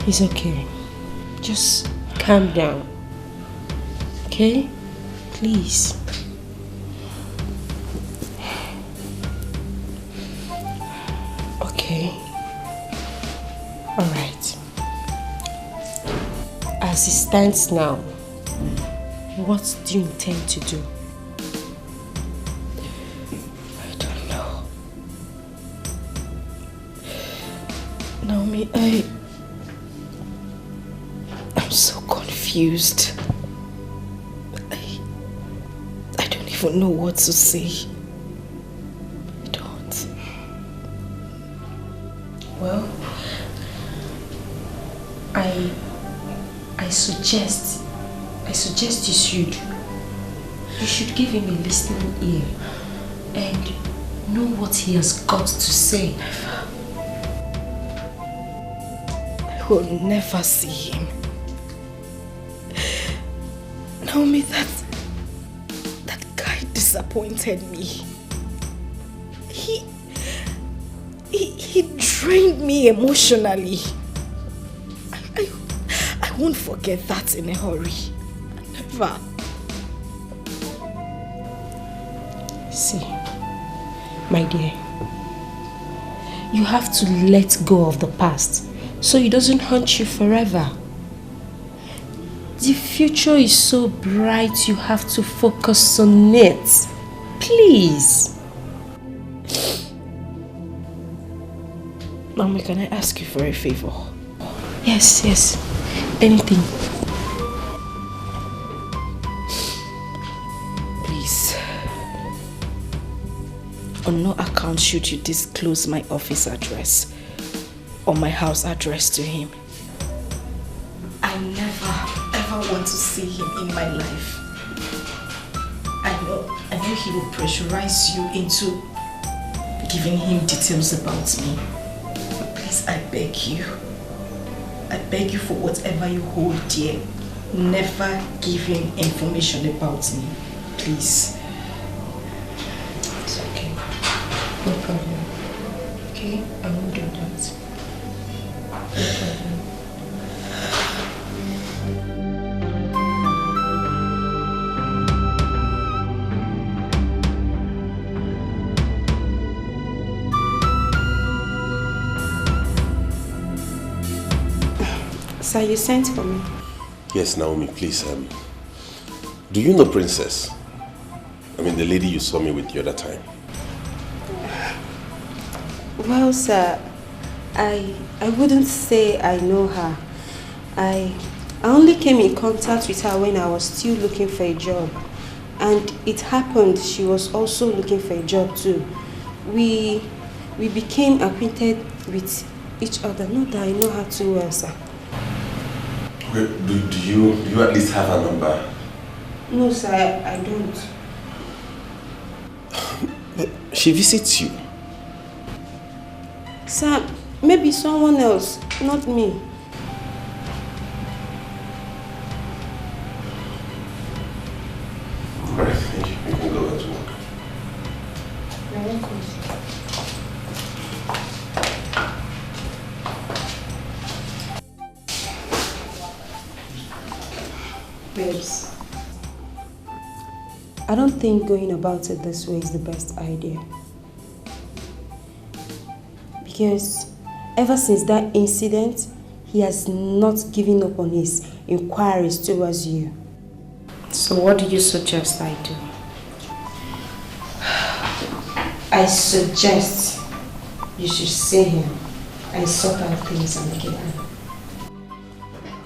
It's okay. Just calm down. Okay? Please. Okay. Alright. As it stands now, what do you intend to do? I don't know. Naomi, I'm so confused. I don't even know what to say. I don't. Well, I suggest you should give him a listening ear and know what he has got to say. I will never see him. Naomi, that guy disappointed me. He drained me emotionally. I won't forget that in a hurry. Never. See, my dear, you have to let go of the past so it doesn't haunt you forever. The future is so bright, you have to focus on it. Please. Mama, can I ask you for a favor? Yes. Anything. Please. On no account should you disclose my office address or my house address to him. I never ever want to see him in my life. I know he will pressurize you into giving him details about me. But please, I beg you for whatever you hold dear, never give him information about me. Please. It's okay. No problem. Okay? I won't do that. No problem. Sir, you sent for me? Yes, Naomi, please. Do you know Princess? I mean, the lady you saw me with the other time. Well, sir, I wouldn't say I know her. I only came in contact with her when I was still looking for a job. And it happened she was also looking for a job too. We became acquainted with each other. Not that I know her too well, sir. Okay, do you at least have her number? No, sir, I don't. But she visits you. Sir, maybe someone else, not me. Alright, thank you. You can go back to work. You're welcome. Babes, I don't think going about it this way is the best idea. Because ever since that incident, he has not given up on his inquiries towards you. So what do you suggest I do? I suggest you should see him and sort out things and make it happen.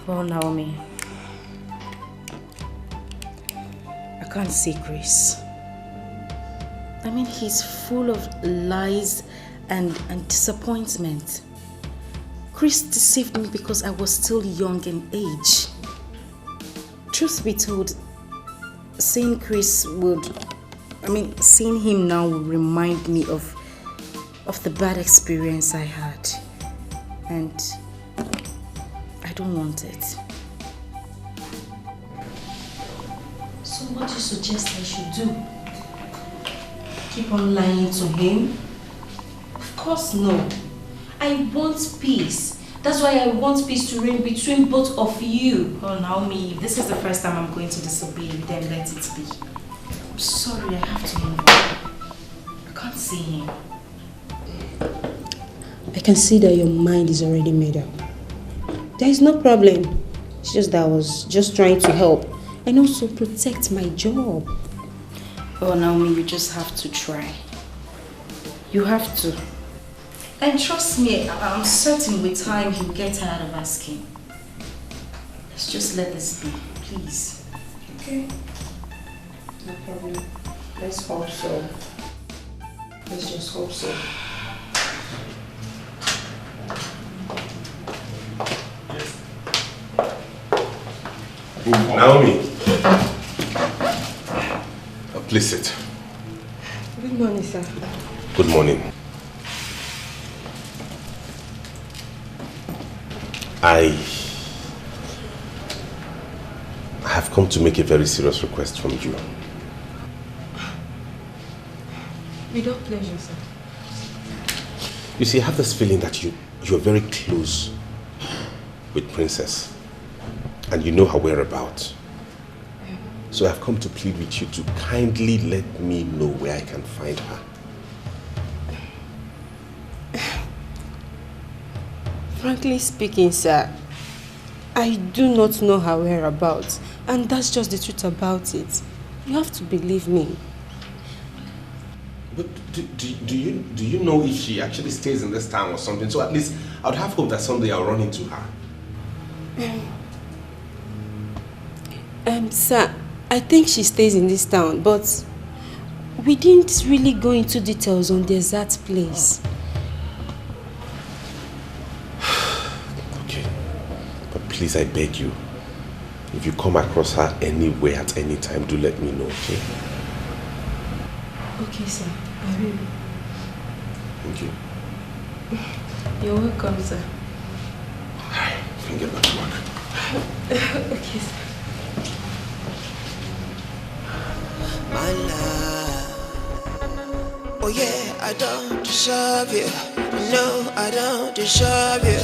Well, Naomi, I can't see Chris. I mean, he's full of lies and disappointment. Chris deceived me because I was still young in age. Truth be told, seeing him now would remind me of the bad experience I had. And I don't want it. So what do you suggest I should do? Keep on lying to him? Of course no. I want peace. That's why I want peace to reign between both of you. Oh, Naomi, if this is the first time I'm going to disobey you, then let it be. I'm sorry, I have to move on. I can't see him. I can see that your mind is already made up. There is no problem. It's just that I was just trying to help and also protect my job. Oh, Naomi, you just have to try. You have to. And trust me, I'm certain with time he'll get tired of asking. Let's just let this be, please. Okay. No problem. Let's hope so. Let's just hope so. Naomi. Please sit. Good morning, sir. Good morning. I have come to make a very serious request from you. Without pleasure, sir. You see, I have this feeling that you're very close with Princess and you know her whereabouts. So I've come to plead with you to kindly let me know where I can find her. Frankly speaking, sir, I do not know her whereabouts, and that's just the truth about it. You have to believe me. But do you know if she actually stays in this town or something? So at least I'd have hope that someday I'll run into her. Sir, I think she stays in this town, but we didn't really go into details on the exact place. Okay, but please, I beg you, if you come across her anywhere at any time, do let me know, okay? Okay, sir, I will. Thank you. You're welcome, sir. Alright, you can get back to work. Okay, sir. My love, oh yeah, I don't deserve you. No, I don't deserve you.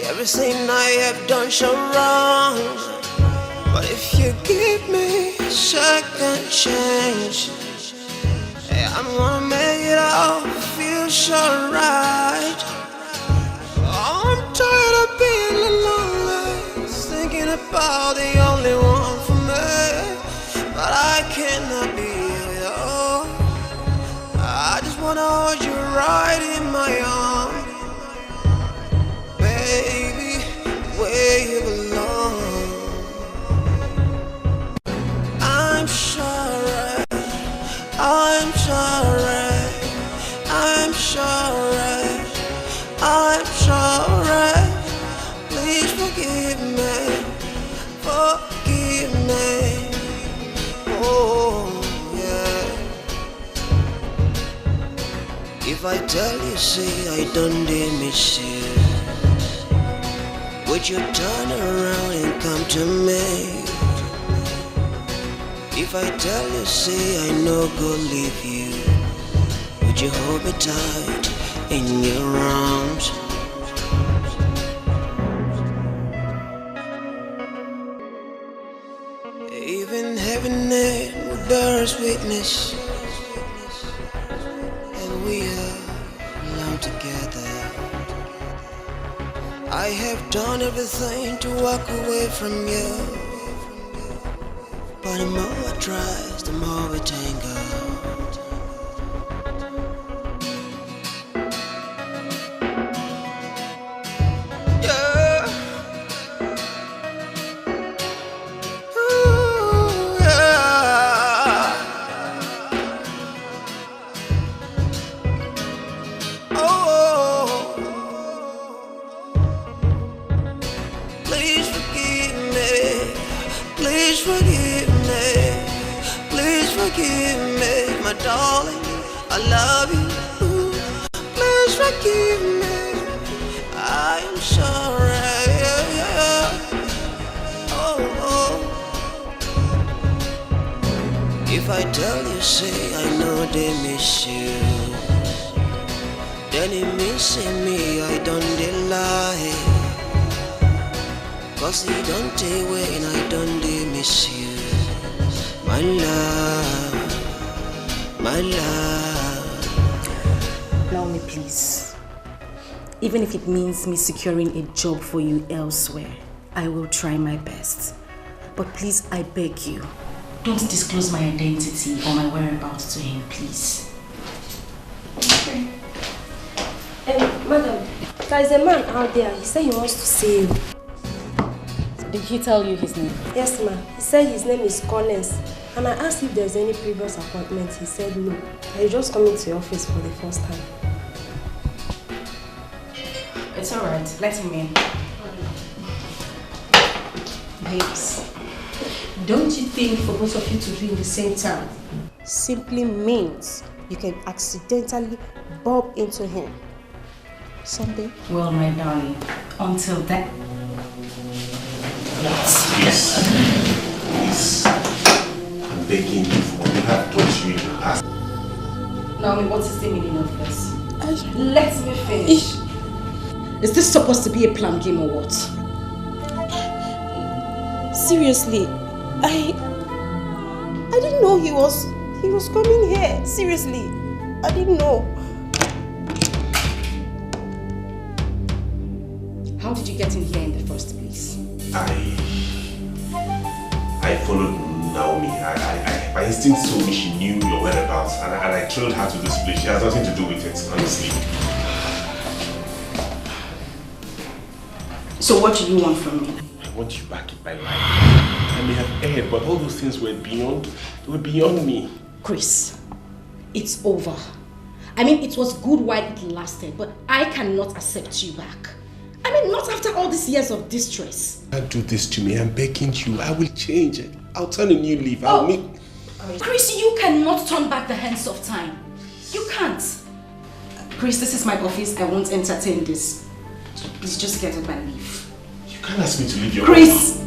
Everything I have done so wrong. But if you give me a second chance, I'm gonna make it all feel so right. I'm tired of being lonely, thinking about the only one for me. But I cannot be with all. I just wanna hold you right in my arms, baby, where you belong. I'm sorry, I'm sorry, I'm sorry, I'm sorry. Please forgive me, forgive me. Oh, yeah. If I tell you, say I don't miss you, would you turn around and come to me? If I tell you, say I no go leave you, would you hold me tight in your arms? Even heaven and bears witness, and we are alone together. I have done everything to walk away from you, but the more I try, the more we tangle. Darling, I love you. Please forgive me. I am sorry. Oh. If I tell you, say I know they miss you, then it means see me, I don't dey lie. Cause you don't take when I don't dey miss you. My love, my love. Naomi, please. Even if it means me securing a job for you elsewhere, I will try my best. But please, I beg you, don't disclose my identity or my whereabouts to him, please. Okay. Madam, there is a man out there. He said he wants to see you. Did he tell you his name? Yes, ma'am. He said his name is Collins. And I asked if there's any previous appointment. He said no. He's just coming to your office for the first time. It's alright. Let him in. Babes, don't you think for both of you to be in the same town Simply means you can accidentally bump into him someday? Well, my darling, until then... Please. Please. I'm begging you for what you have done to you in the past. Naomi, what is the meaning of this? Let me finish. Is this supposed to be a plan game or what? Seriously, I didn't know he was coming here. Seriously, I didn't know. How did you get in here in the first place? I followed Naomi. My instinct told me she knew your whereabouts, and I trailed her to this place. She has nothing to do with it, honestly. So what do you want from me? I want you back in my life. I may have erred, but all those things were beyond me. Chris, it's over. I mean, it was good while it lasted, but I cannot accept you back. I mean, not after all these years of distress. Don't do this to me. I'm begging you. I will change. I'll turn a new leaf. Chris, you cannot turn back the hands of time. You can't. Chris, this is my office. I won't entertain this. Please just get up and leave. You can't ask me to leave your Chris!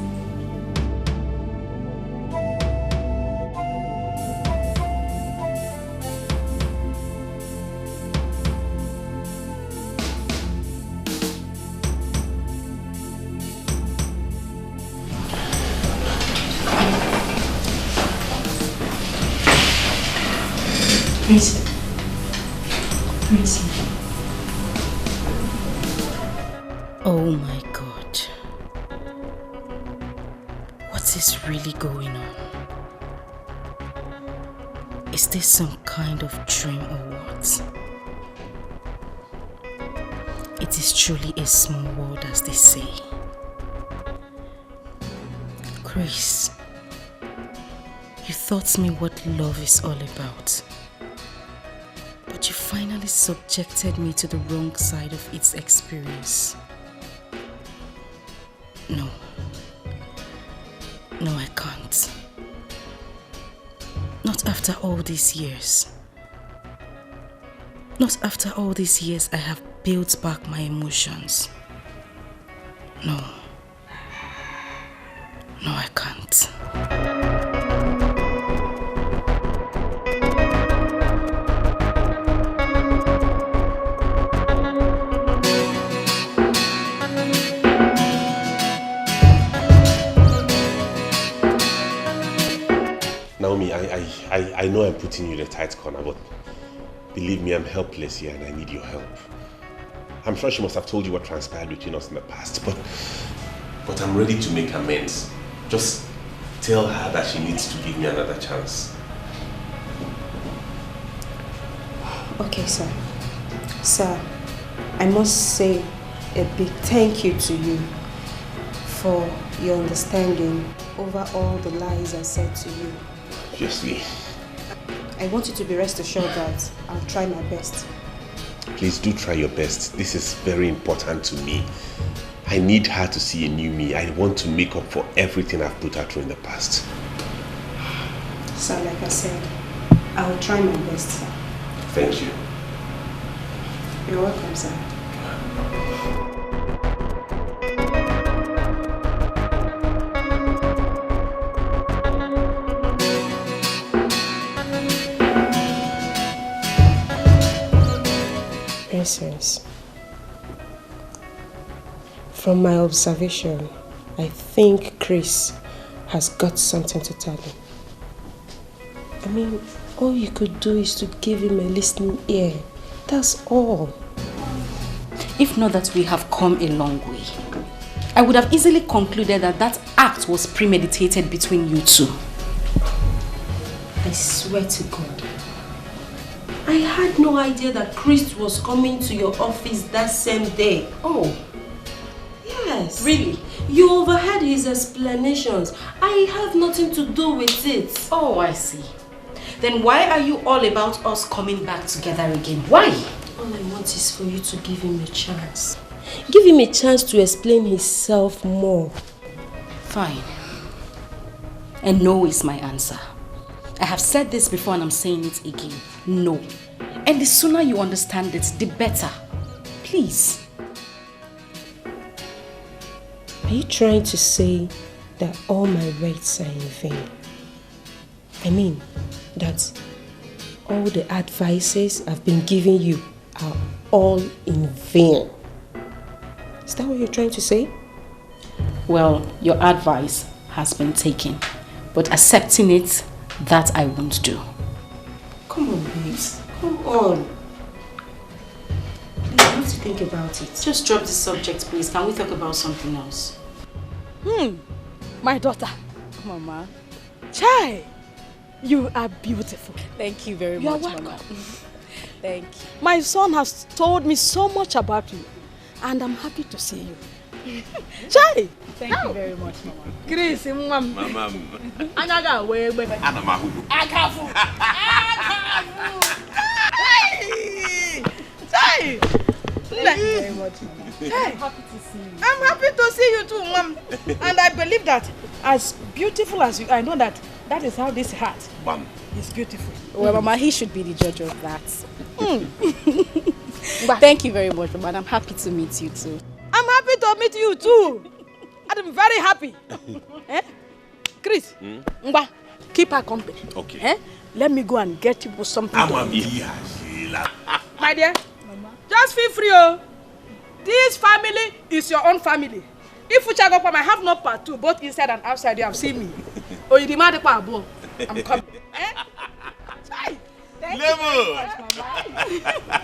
Chris. Oh my God. What is really going on? Is this some kind of dream or what? It is truly a small world, as they say. Chris, you taught me what love is all about. But you finally subjected me to the wrong side of its experience. No, I can't. Not after all these years. Not after all these years I have built back my emotions. No, I can't. Naomi, I know I'm putting you in a tight corner, but believe me, I'm helpless here and I need your help. I'm sure she must have told you what transpired between us in the past, but I'm ready to make amends. Just tell her that she needs to give me another chance. Okay, sir. Sir, I must say a big thank you to you for your understanding over all the lies I said to you. Obviously. I want you to be rest assured that I'll try my best. Please do try your best. This is very important to me. I need her to see a new me. I want to make up for everything I've put her through in the past. Sir, like I said, I will try my best, sir. Thank you. You're welcome, sir. Patience. From my observation, I think Chris has got something to tell him. I mean, all you could do is to give him a listening ear. That's all. If not that we have come a long way, I would have easily concluded that that act was premeditated between you two. I swear to God, I had no idea that Chris was coming to your office that same day. Oh. Yes. Really? You overheard his explanations. I have nothing to do with it. Oh, I see. Then why are you all about us coming back together again? Why? All I want is for you to give him a chance. Give him a chance to explain himself more. Fine. And no is my answer. I have said this before and I'm saying it again. No. And the sooner you understand it, the better. Please. Are you trying to say that all my rights are in vain? I mean, that all the advices I've been giving you are all in vain. Is that what you're trying to say? Well, your advice has been taken, but accepting it, that I won't do. Come on, babes. Come on. You have to think about it. Just drop the subject, please. Can we talk about something else? My daughter. Mama. Chai, you are beautiful. Thank you very You are much, welcome. Mama. Thank you. My son has told me so much about you, and I'm happy to see you. Chai! Thank you very much, Mama. Chris, mama. Anaga, where? Agafu! Chai! Thank you very much, Mama. Hey. I'm happy to see you. I'm happy to see you too, Mom. And I believe that as beautiful as you, I know that is how this heart is beautiful. Well, Mama, he should be the judge of that. Thank you very much, Mama. And I'm happy to meet you too. I'm happy to meet you too. I'm very happy. Chris, Ngba, keep her company. Okay. Let me go and get you something to eat. My dear, Mama. just feel free. Oh. This family is your own family. If you check up, I have no part two, both inside and outside. You have seen me. Oh, you demand the above. I'm coming. Thank you very much, Mama.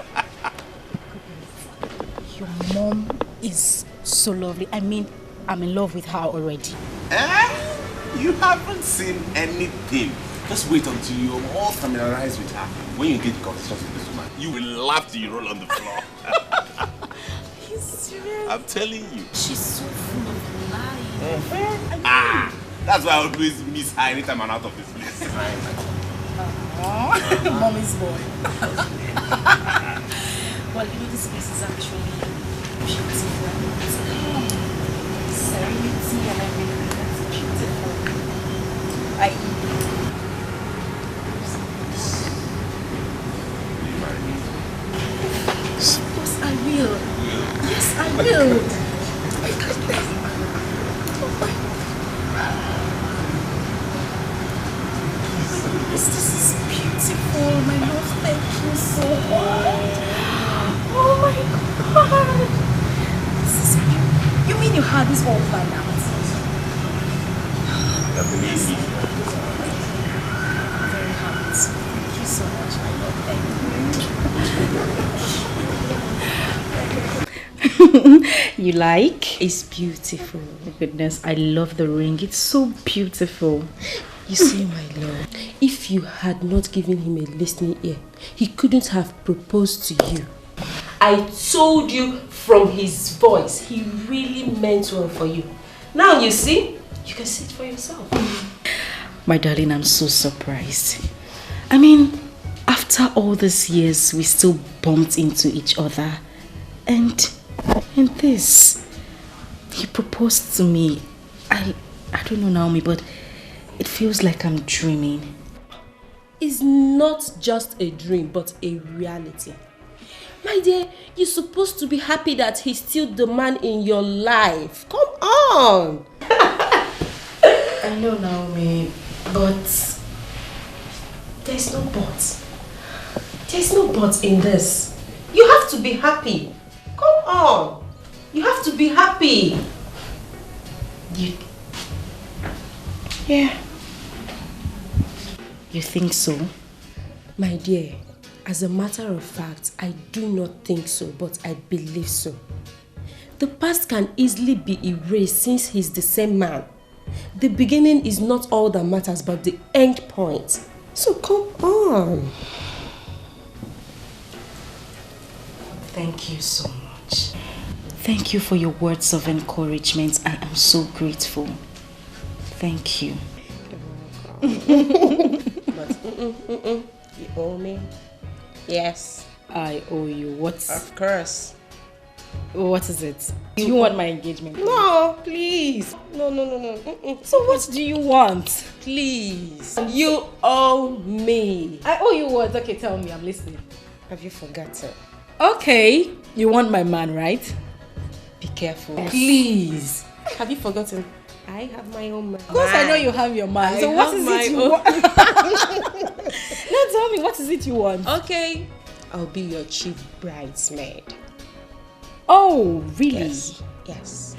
Your mom is so lovely. I mean, I'm in love with her already. You haven't seen anything. Just wait until you're more familiarized with her. When you get conversations with this woman, you will laugh till you roll on the floor. Are you serious? I'm telling you. She's so full of life. That's why I always miss her anytime I'm out of this place. Mommy's boy. Well, you know, this place is actually beautiful. Serenity and everything. That's beautiful. Yes, I will. Yes, I will. This is beautiful. My love, thank you so much. Oh my God. This is beautiful. You mean you had this all planned out? I'm very happy. Thank you so much, my love. Thank you. You like? It's beautiful. Oh goodness, I love the ring. It's so beautiful. You see, my lord, if you had not given him a listening ear, he couldn't have proposed to you. I told you from his voice, he really meant well for you. Now you see, you can see it for yourself. My darling, I'm so surprised. I mean, after all these years, we still bumped into each other. And this, he proposed to me. I don't know, Naomi, but it feels like I'm dreaming. It's not just a dream, but a reality. My dear, you're supposed to be happy that he's still the man in your life. Come on! I know, Naomi, but there's no but. There's no but in this. You have to be happy. Come on. You have to be happy. Yeah. You think so? My dear, as a matter of fact, I do not think so, but I believe so. The past can easily be erased since he's the same man. The beginning is not all that matters, but the end point. So come on. Thank you so much. Thank you for your words of encouragement. I am so grateful. Thank you. But you owe me. Yes. I owe you. What? Of course. What is it? Do you want my engagement ring? No, please. No. So what do you want? Please. You owe me. I owe you what? Okay, tell me. I'm listening. Have you forgotten? Okay. You want my man, right? Be careful. Yes. Please. Have you forgotten? I have my own man. Of course I know you have your man. So what is it you want? Now tell me, what is it you want? Okay. I'll be your chief bridesmaid. Oh, really? Yes.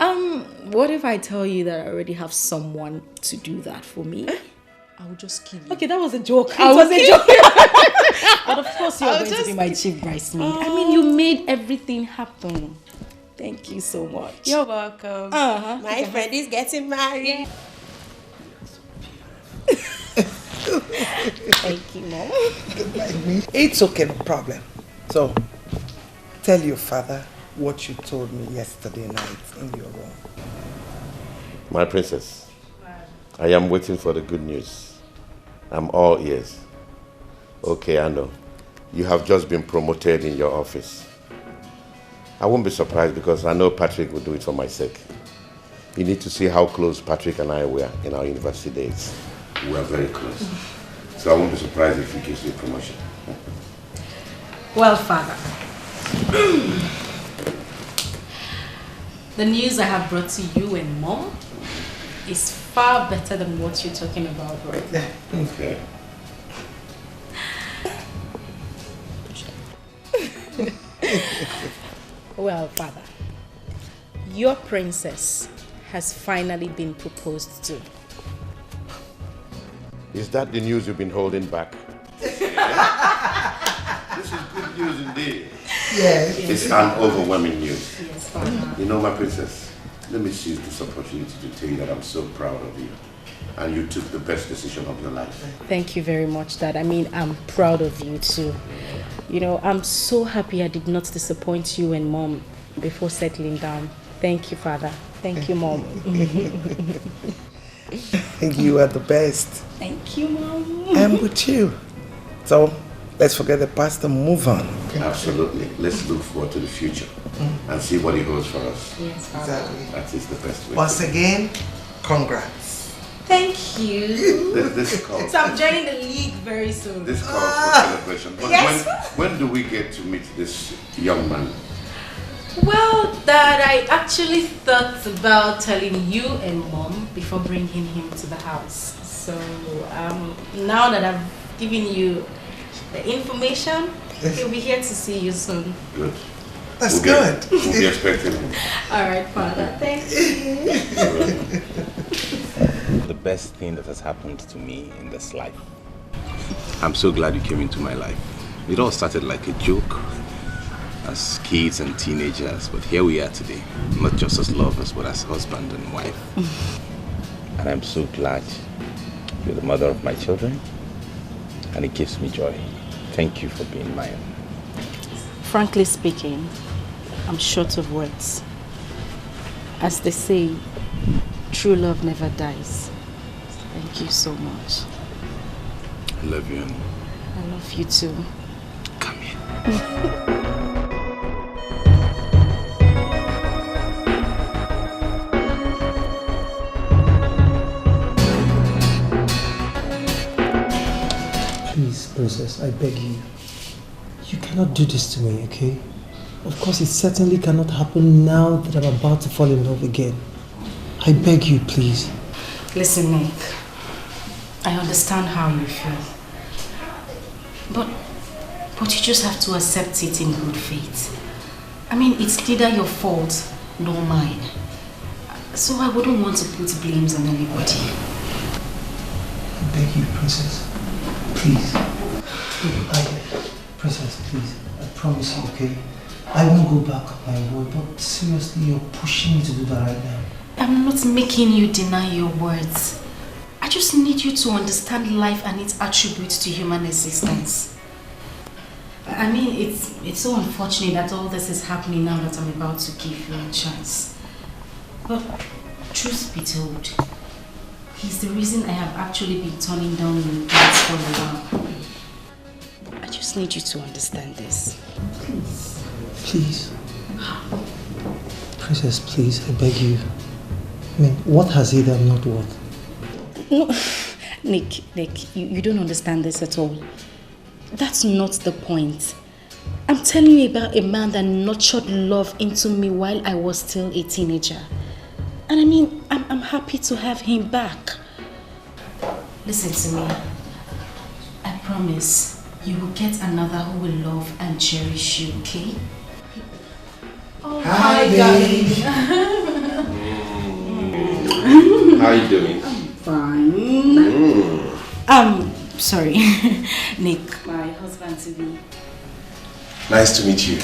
What if I tell you that I already have someone to do that for me? I will just kill you. Okay, that was a joke. I was a joke. But of course you're going to be my chief bridesmaid. I mean, you made everything happen. Thank you so much. You're welcome. My friend is getting married. Thank you, Mom. It's okay, no problem. So, tell your father what you told me yesterday night in your room. My princess, I am waiting for the good news. I'm all ears. Okay, I know. You have just been promoted in your office. I won't be surprised because I know Patrick will do it for my sake. You need to see how close Patrick and I were in our university days. We were very close. So I won't be surprised if he gives you a promotion. Well, Father, the news I have brought to you and Mom is far better than what you're talking about right now. Okay. Well, Father, your princess has finally been proposed to. Is that the news you've been holding back? This is good news indeed. Yes. It's an overwhelming news. Yes, Father. You know, my princess, let me seize this opportunity to tell you that I'm so proud of you. And you took the best decision of your life. Thank you very much, Dad. I mean, I'm proud of you too. You know, I'm so happy I did not disappoint you and Mom before settling down. Thank you, Father. Thank you, Mom. You are the best. Thank you, Mom. I'm with you. So, let's forget the past and move on. Absolutely. Let's look forward to the future and see what he holds for us. Yes, Father. Exactly. That is the best way. Once again, congrats. Thank you. This calls. So I'm joining the league very soon. This calls for celebration. But Yes. when do we get to meet this young man? Well, Dad, I actually thought about telling you and Mom before bringing him to the house. So now that I've given you the information, he'll be here to see you soon. Good. That's good. We'll be expecting him. All right, Father. Thank you. The best thing that has happened to me in this life. I'm so glad you came into my life. It all started like a joke as kids and teenagers, but here we are today, not just as lovers, but as husband and wife. And I'm so glad you're the mother of my children, and it gives me joy. Thank you for being mine. Frankly speaking, I'm short of words. As they say, true love never dies. Thank you so much. I love you, honey. I love you too. Come here. Please, Princess, I beg you. You cannot do this to me, okay? Of course, it certainly cannot happen now that I'm about to fall in love again. I beg you, please. Listen, Nick. I understand how you feel. But you just have to accept it in good faith. I mean, it's neither your fault nor mine. So I wouldn't want to put blames on anybody. I beg you, Princess. Please. Princess, please. I promise you, okay? I won't go back on my word, but seriously, you're pushing me to do that right now. I'm not making you deny your words. I just need you to understand life and its attributes to human existence. I mean, it's so unfortunate that all this is happening now that I'm about to give you a chance. But truth be told, he's the reason I have actually been turning down your dates for a while. I just need you to understand this. Please. Please. Princess, please, I beg you. I mean, what has he done, not what? No, Nick, you don't understand this at all. That's not the point. I'm telling you about a man that nurtured love into me while I was still a teenager. And I mean, I'm happy to have him back. Listen to me. I promise you will get another who will love and cherish you, okay? Oh, hi, darling. How are you doing? Fine. Sorry, Nick, my husband to be. Nice to meet you.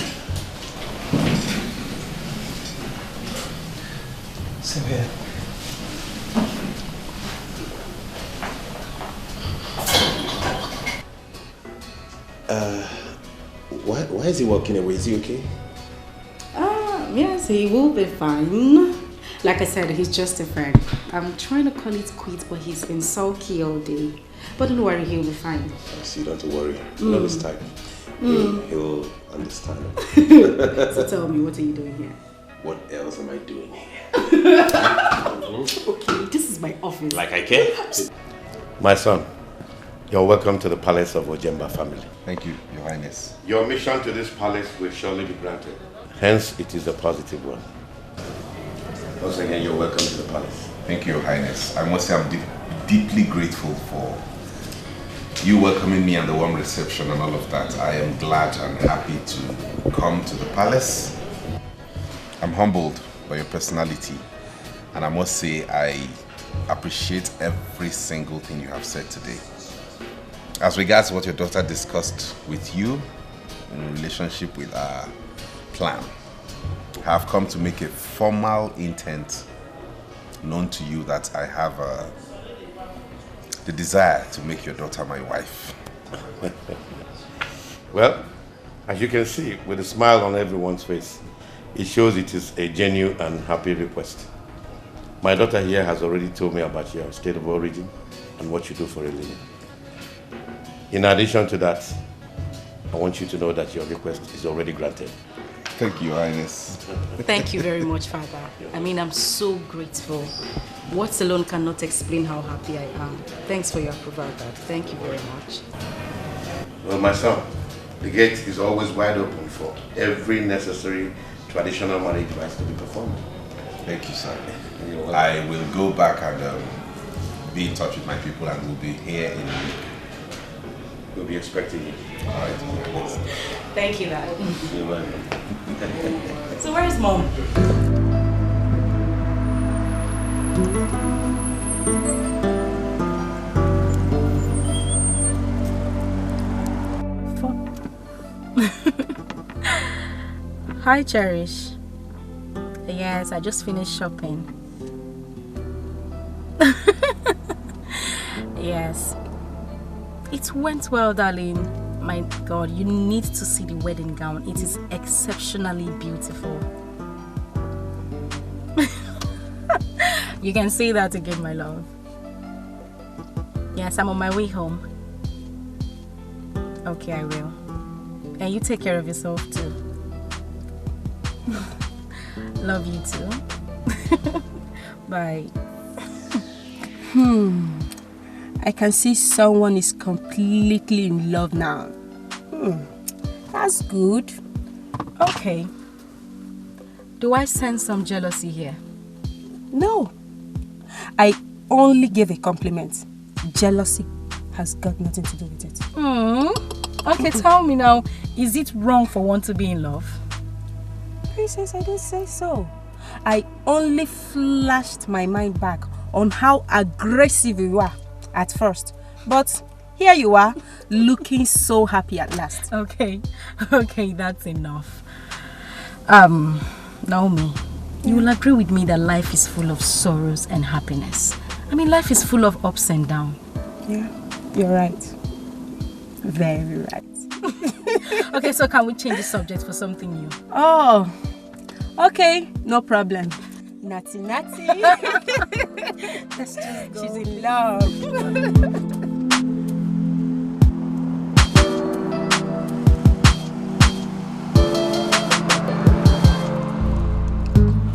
Same here. Why is he walking away? Is he okay? Yes, he will be fine. Like I said, he's just a friend. I'm trying to call it quits, but he's been sulky all day. But don't worry, he'll be fine. See, don't worry. Not this time. He'll understand. So tell me, what are you doing here? What else am I doing here? Okay, this is my office. Like I care? My son, you're welcome to the palace of Ojemba family. Thank you, Your Highness. Your mission to this palace will surely be granted. Hence, it is a positive one. Once again, you're welcome to the palace. Thank you, Your Highness. I must say I'm deeply grateful for you welcoming me and the warm reception and all of that. I am glad and happy to come to the palace. I'm humbled by your personality, and I must say I appreciate every single thing you have said today. As regards what your daughter discussed with you in relationship with our plan, I have come to make a formal intent known to you that I have the desire to make your daughter my wife. Well, as you can see, with a smile on everyone's face, it shows it is a genuine and happy request. My daughter here has already told me about your state of origin and what you do for a living. In addition to that, I want you to know that your request is already granted. Thank you, Your Highness. Thank you very much, Father. I mean, I'm so grateful. Words alone cannot explain how happy I am. Thanks for your approval, Dad. Thank you very much. Well, my son, the gate is always wide open for every necessary traditional marriage rites to be performed. Thank you, sir. I will go back and be in touch with my people, and we'll be here in a week. We'll be expecting you. All right. Thank you, Dad. You're welcome. So where is Mom? Hi, Cherish. Yes, I just finished shopping. Yes. It went well, darling. My God, you need to see the wedding gown. It is exceptionally beautiful. You can say that again, my love. Yes, I'm on my way home. Okay, I will. And you take care of yourself too. Love you too. Bye. I can see someone is completely in love now. That's good. Okay. Do I sense some jealousy here? No. I only gave a compliment. Jealousy has got nothing to do with it. Okay, tell me now, is it wrong for one to be in love? Princess, I didn't say so. I only flashed my mind back on how aggressive you were at first. But here you are, looking so happy at last. Okay, that's enough. Naomi, you will agree with me that life is full of sorrows and happiness. I mean, life is full of ups and downs. Yeah, you're right. Very right. Okay, so can we change the subject for something new? Oh, okay, no problem. Natty. Let's just go. She's in love.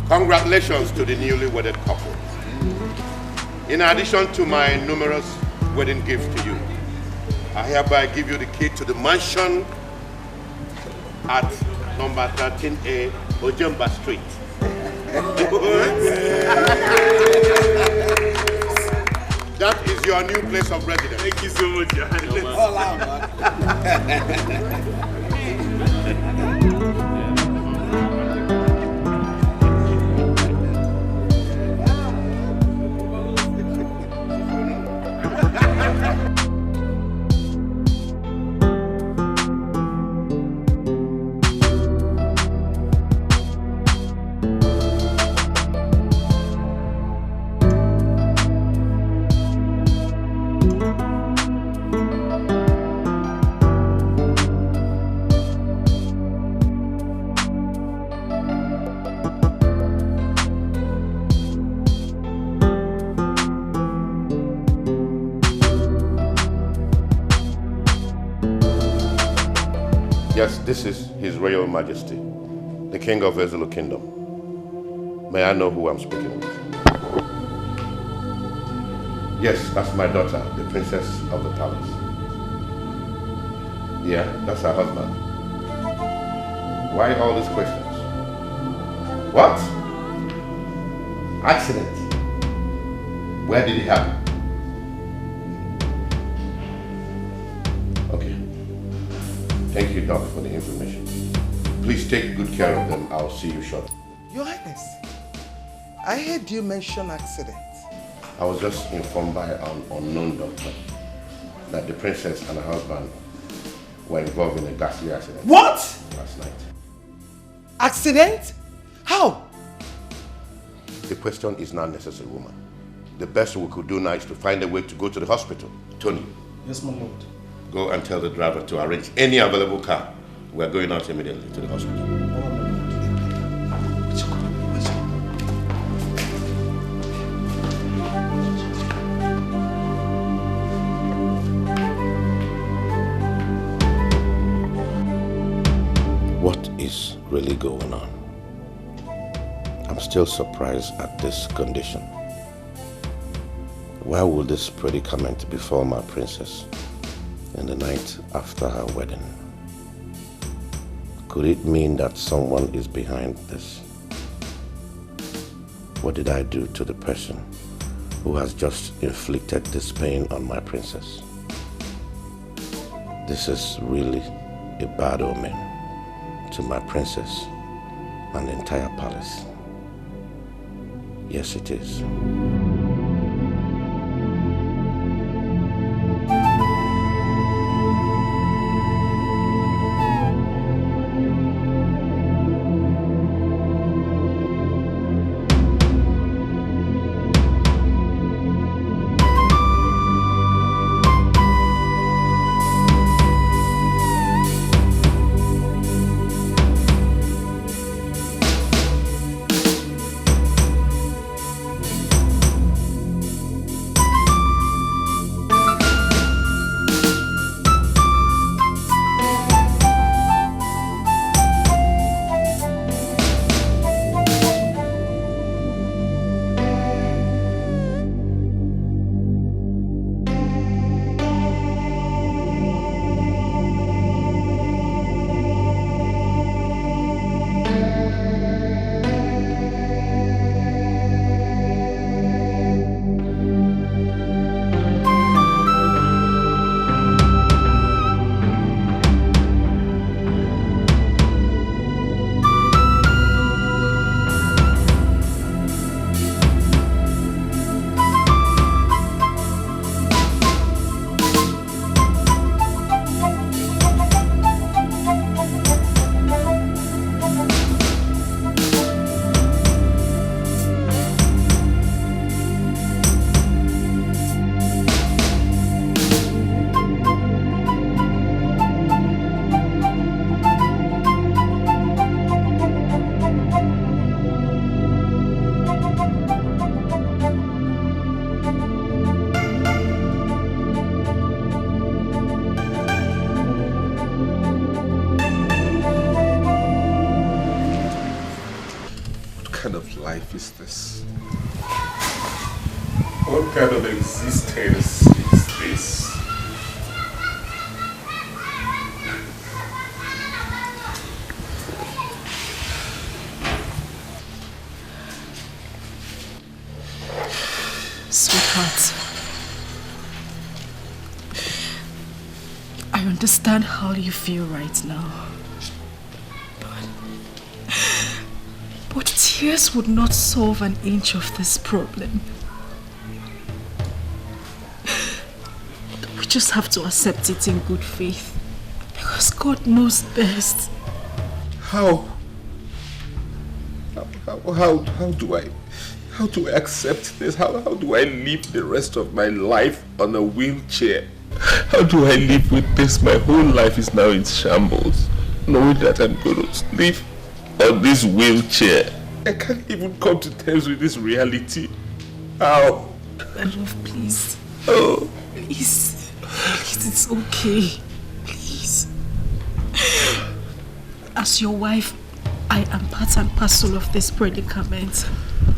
Congratulations to the newly wedded couple. In addition to my numerous wedding gifts to you, I hereby give you the key to the mansion at number 13A Ojemba Street. That is your new place of residence. Thank you so much, Johannes. All out, Yes, this is His Royal Majesty, the King of Ezulu Kingdom. May I know who I'm speaking with? Yes, that's my daughter, the Princess of the Palace. Yeah, that's her husband. Why all these questions? What? Accident? Where did it happen? Okay. Thank you, Doc, for the information. Please take good care of them. I'll see you shortly. Your Highness, I heard you mention accident. I was just informed by an unknown doctor that the princess and her husband were involved in a ghastly accident. What? Last night. Accident? How? The question is not necessary, woman. The best we could do now is to find a way to go to the hospital. Tony. Yes, my lord. Go and tell the driver to arrange any available car. We're going out immediately to the hospital. What is really going on? I'm still surprised at this condition. Why would this predicament befall my princess in the night after her wedding? Could it mean that someone is behind this? What did I do to the person who has just inflicted this pain on my princess? This is really a bad omen to my princess and the entire palace. Yes, it is. life is this? What kind of existence is this? Sweetheart, I understand how you feel right now. But tears would not solve an inch of this problem. We just have to accept it in good faith. Because God knows best. How do I accept this? How do I live the rest of my life on a wheelchair? How do I live with this? My whole life is now in shambles, knowing that I'm going to live on this wheelchair. I can't even come to terms with this reality. How? My love, please. Oh. Please, it's okay. Please. As your wife, I am part and parcel of this predicament.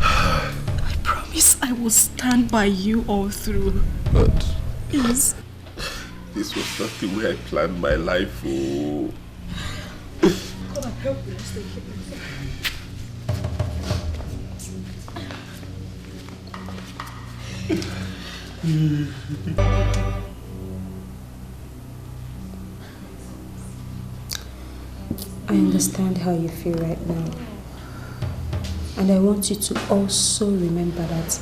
I promise I will stand by you all through. But please. This was not the way I planned my life. Oh. Come and help me. Let's take it. I understand how you feel right now. And I want you to also remember that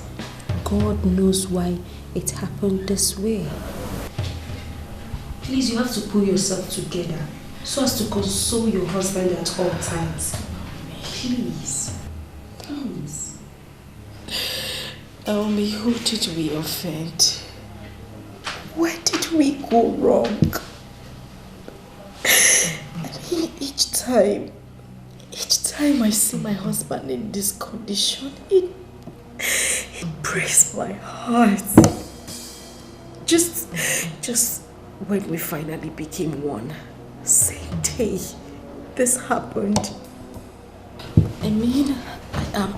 God knows why it happened this way. Please, you have to pull yourself together so as to console your husband at all times. Please. Please. Naomi, who did we offend? Where did we go wrong? Each time I see my husband in this condition, it breaks my heart. Just when we finally became one, same day this happened. I mean, I am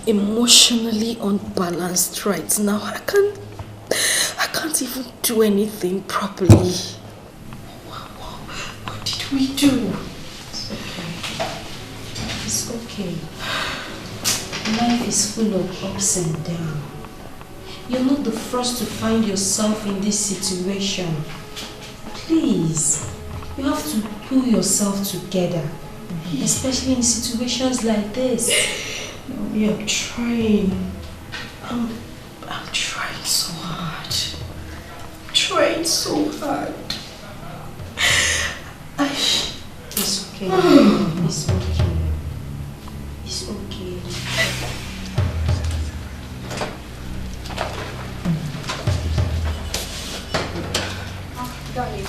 emotionally unbalanced right now. I can't even do anything properly. What did we do? It's okay. Life is full of ups and downs. You're not the first to find yourself in this situation. Please, you have to pull yourself together, especially in situations like this. We are trying. I'm trying so hard. Trying so hard. It's okay. It's okay. It's okay. Darling.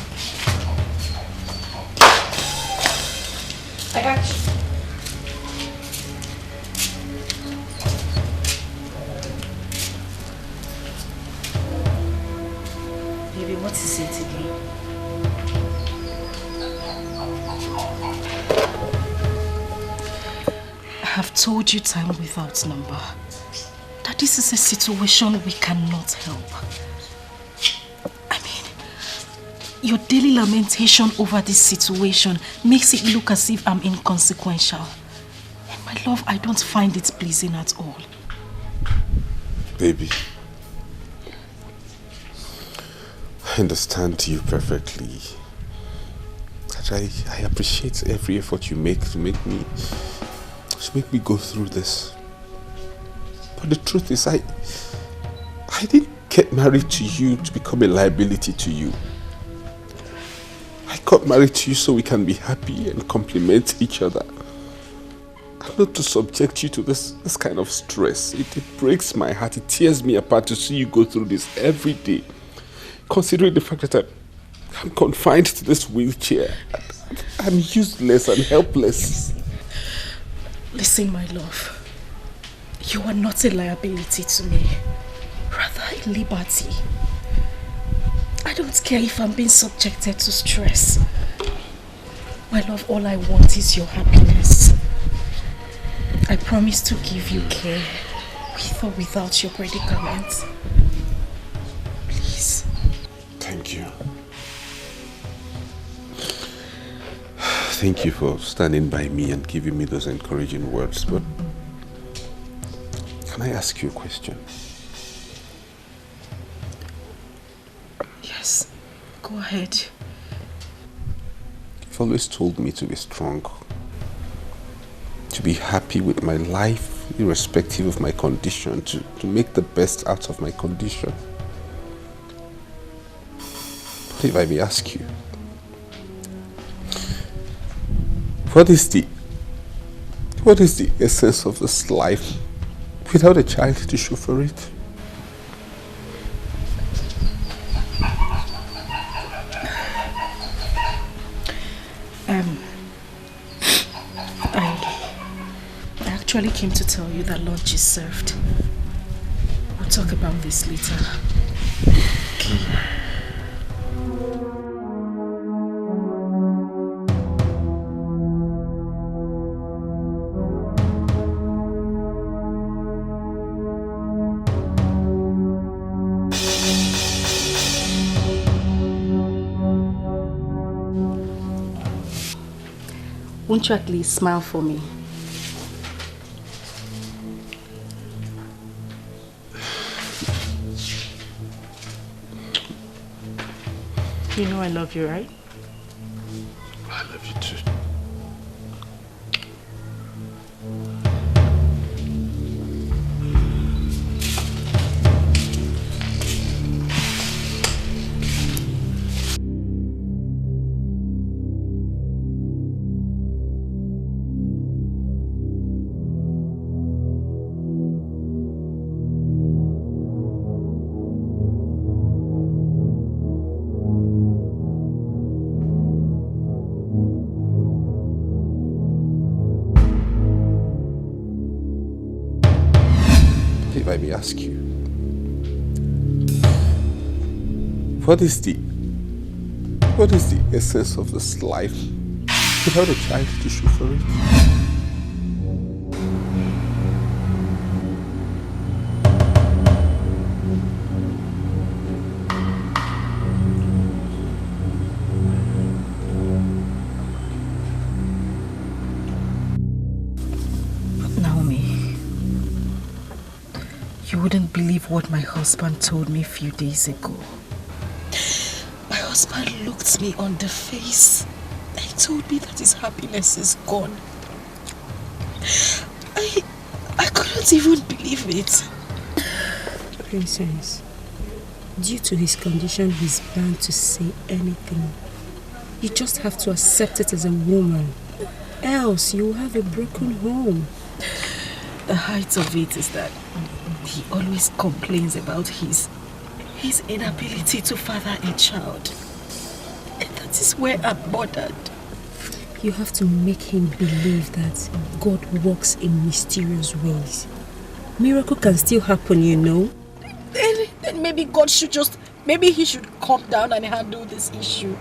I got you. Baby, what is it again? I have told you time without number that this is a situation we cannot help. I mean, your daily lamentation over this situation makes it look as if I'm inconsequential. And my love, I don't find it pleasing at all. Baby, I understand you perfectly. I appreciate every effort you make to make me go through this. But the truth is, I didn't get married to you to become a liability to you. I got married to you so we can be happy and complement each other. And not to subject you to this kind of stress. It breaks my heart, it tears me apart to see you go through this every day. Considering the fact that I'm confined to this wheelchair. I'm useless and helpless. Listen, my love. You are not a liability to me. Rather a liberty. I don't care if I'm being subjected to stress. My love, all I want is your happiness. I promise to give you care with or without your predicament. Please. Thank you. Thank you for standing by me and giving me those encouraging words, but can I ask you a question? Yes, go ahead. You've always told me to be strong, to be happy with my life, irrespective of my condition, to make the best out of my condition. But if I may ask you, what is the essence of this life without a child to show for it? I actually came to tell you that lunch is served. We'll talk about this later. Won't you at least smile for me? You know I love you, right? I love you too. If I may ask you, what is the essence of this life without a child to show for it? You wouldn't believe what my husband told me a few days ago. My husband looked me on the face and he told me that his happiness is gone. I couldn't even believe it. Princess, due to his condition, he's bound to say anything. You just have to accept it as a woman. Else, you will have a broken home. The height of it is that he always complains about his inability to father a child. And that is where I'm bothered. You have to make him believe that God works in mysterious ways. Miracle can still happen, you know. Then maybe God should maybe he should calm down and handle this issue.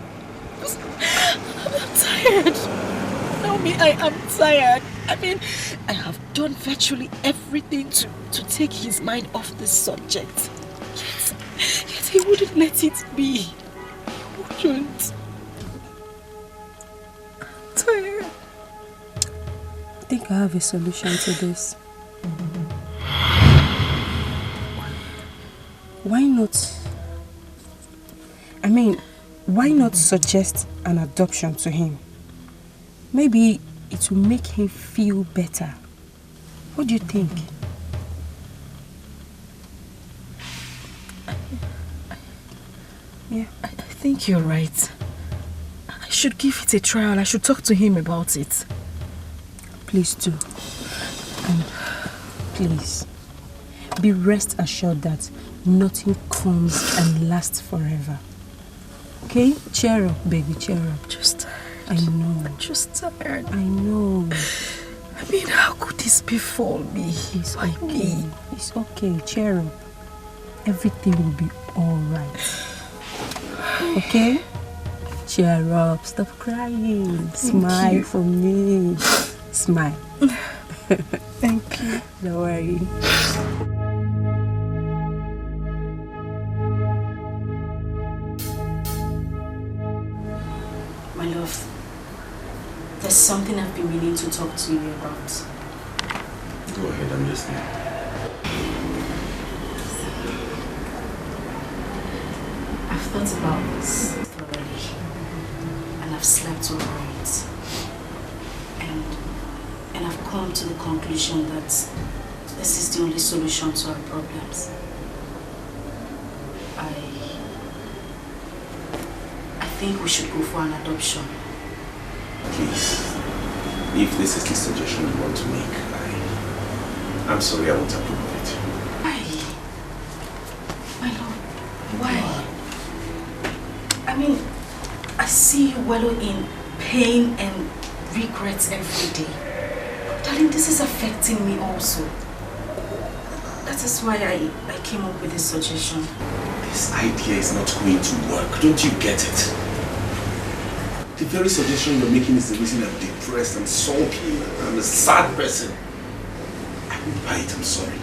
I'm tired. Naomi, I am tired. I mean, I have done virtually everything to take his mind off this subject. Yet he wouldn't let it be. He wouldn't. I'm tired. I think I have a solution to this. Why not suggest an adoption to him? Maybe it will make him feel better. What do you think? Yeah, I think you're right. I should give it a trial. I should talk to him about it. Please do. And please, be rest assured that nothing comes and lasts forever. Okay? Cheer up, baby, cheer up. Just tired. I know. I'm just tired. I know. I mean, how could this befall me? It's okay. It's okay. Cheer up. Everything will be alright. Okay? Cheer up. Stop crying. Smile for me. Smile. Thank you. Don't worry. My love, there's something I've been meaning to talk to you about. Go ahead, I'm listening. I've thought about this thoroughly, and I've slept over it. And I've come to the conclusion that this is the only solution to our problems. I think we should go for an adoption. Please, if this is the suggestion you want to make, I'm sorry, I won't approve of it. Why? My lord, why? I mean, I see you wallow in pain and regrets every day. Darling, this is affecting me also. That is why I came up with this suggestion. This idea is not going to work. Don't you get it? The very suggestion you're making is the reason I'm depressed, I'm sulky, I'm a sad person. I won't buy it, I'm sorry.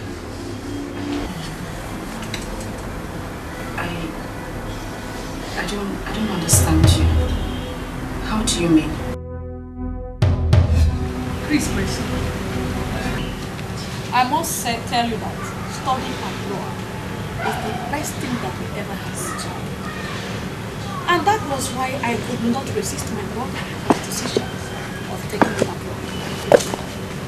I don't understand you. How do you mean? Please, I must tell you that studying abroad is the best thing that we ever had. And that was why I could not resist my brother's decision of taking it abroad.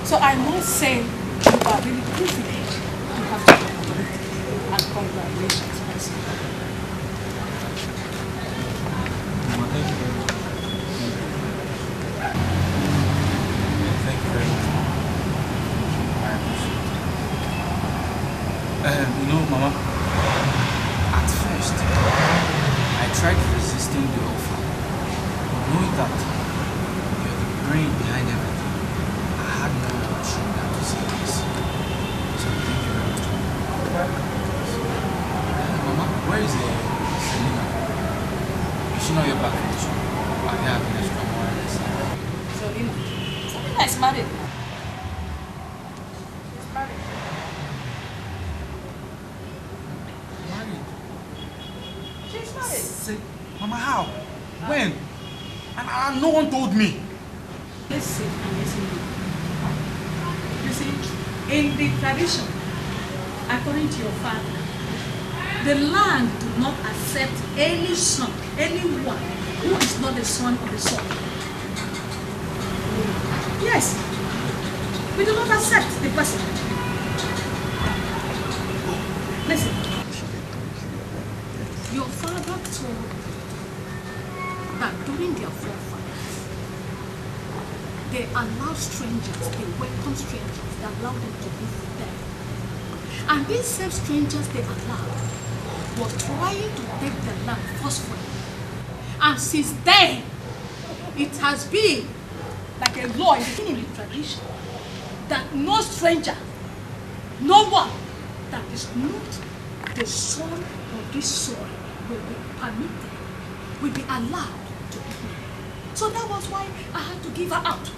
So I must say you are really privileged to have such an opportunity. And congratulations, person. Thank you very much. Thank you very much. I appreciate it. You know, Mama, at first, I tried resisting the offer, but knowing that you're the brain behind everything, I had no option than to say yes. So thank you very much. Mama, where is Selena? Is she not your back in the shop? Are they having extra more or less? Selena is married now. She's married. She's married. Say, Mama, how? When? And no one told me. Listen and listen to me. You see, in the tradition, according to your father, the land do not accept any son, anyone who is not the son of the soil. Yes, we do not accept the person. Listen, your father told that during their forefathers, they allowed strangers, they welcomed strangers, they allowed them to live with them. And these same strangers they allowed were trying to take the land forcefully. And since then, it has been like a law in the tradition that no stranger, no one that is not the son of this soil will be permitted, will be allowed to be here. So that was why I had to give her out.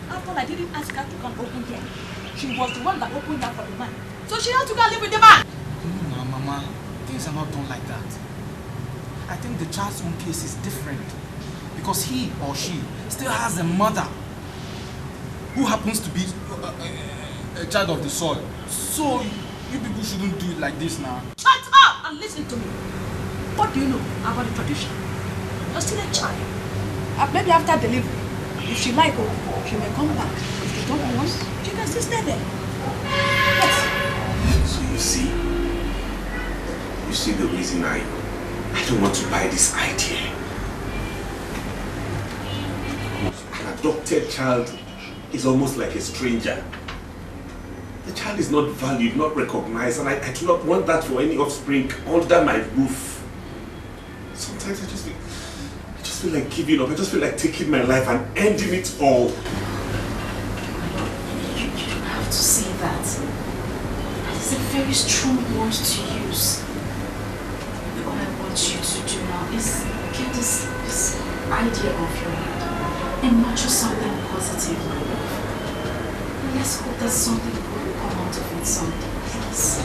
After I didn't ask her to come open here, she was the one that opened her for the man. So she had to go and live with the man. No, Mama, things are not done like that. I think the child's own case is different because he or she still has a mother who happens to be a child of the soil. So you people shouldn't do it like this now. Shut up and listen to me. What do you know about the tradition? You're still a child. Maybe after delivery, if she like, she may come back. If she don't want, she can still stay there. Yes. So you see the reason I don't want to buy this idea. An adopted child is almost like a stranger. The child is not valued, not recognized, and I do not want that for any offspring under my roof. Sometimes I just feel like giving up. I just feel like taking my life and ending it all. You don't have to say that. That is a very strong word to use. All I want you to do now is get this idea off your head and nurture something positive. let's hope that something good will come out of it someday, please.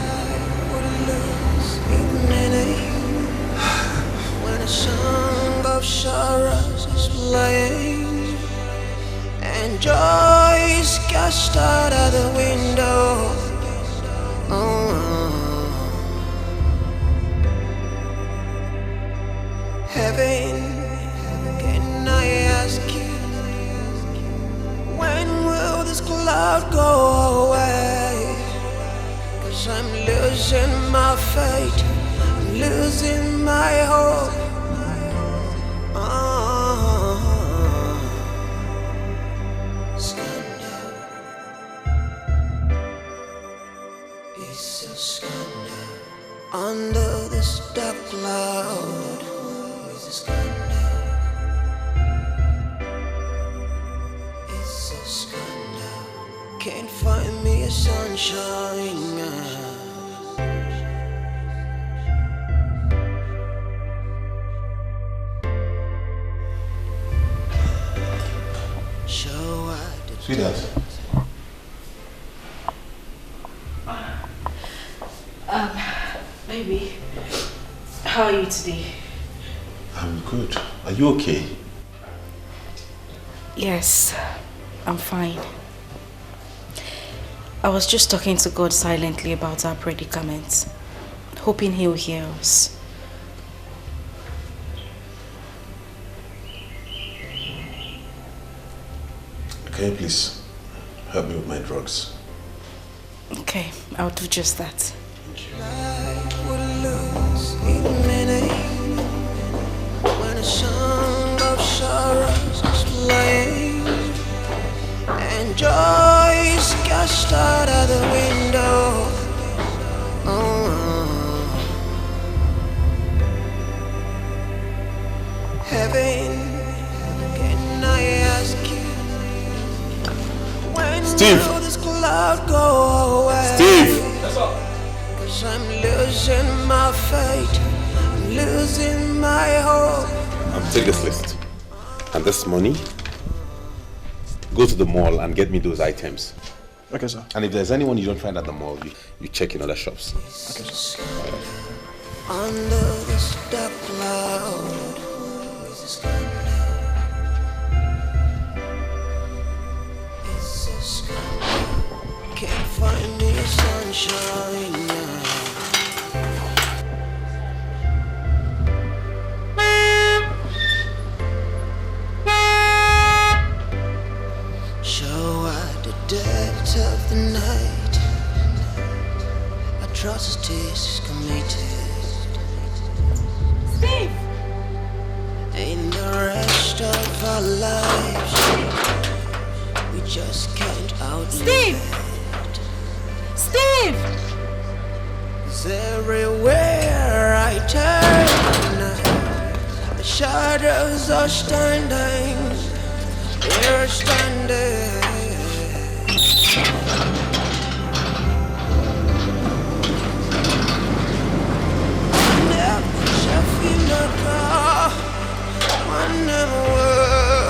When a song of sorrows is playing and joy is cast out of the window. Heaven, can I ask you, when will this cloud go away? 'Cause I'm losing my faith, I'm losing my hope. Scandal, it's a scandal under this dark cloud. It's a scandal, it's a scandal. Can't find me a sunshine. Sweetheart. Baby, how are you today? I'm good. Are you okay? Yes, I'm fine. I was just talking to God silently about our predicament, hoping He'll hear us. Can you please help me with my drugs? Okay, I'll do just that. When a song of sorrows is playing and joy is cast out of the window. Heaven, can I ask you, when will this cloud go away? Steve! 'Cause I'm losing my faith, I'm losing my hope. Take this list. And this money, go to the mall and get me those items. Okay, sir. And if there's anyone you don't find at the mall, you check in other shops. Okay, sir. Under this dark cloud. Can't find me a sunshine. Show at the depth of the night, atrocities committed. Steve! In the rest of our lives, we just can't outlive. Steve! Steve! 'Cause everywhere I turn, the shadows are standing. They're standing. Never shall feel like I never will.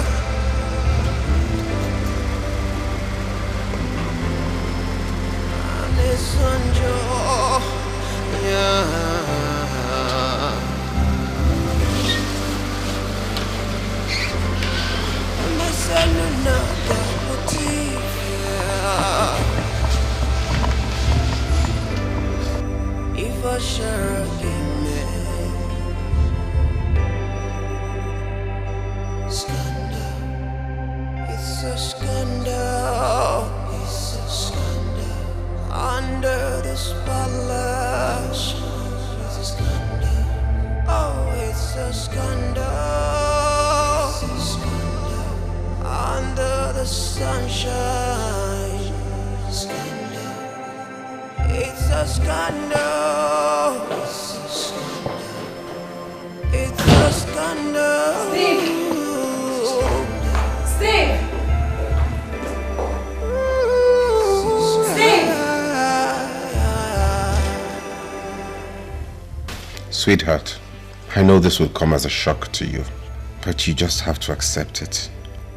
And it's unjoy, yeah. And I said no, that motive, yeah. If I share give me scandal, it's a scandal, it's a scandal. Under the spotlight, it's a scandal. Oh, it's a scandal, it's a scandal. Under the sunshine, scandal. It's a scandal, it's a scandal. It's a scandal. Steve! Steve! Steve! Sweetheart, I know this will come as a shock to you, but you just have to accept it.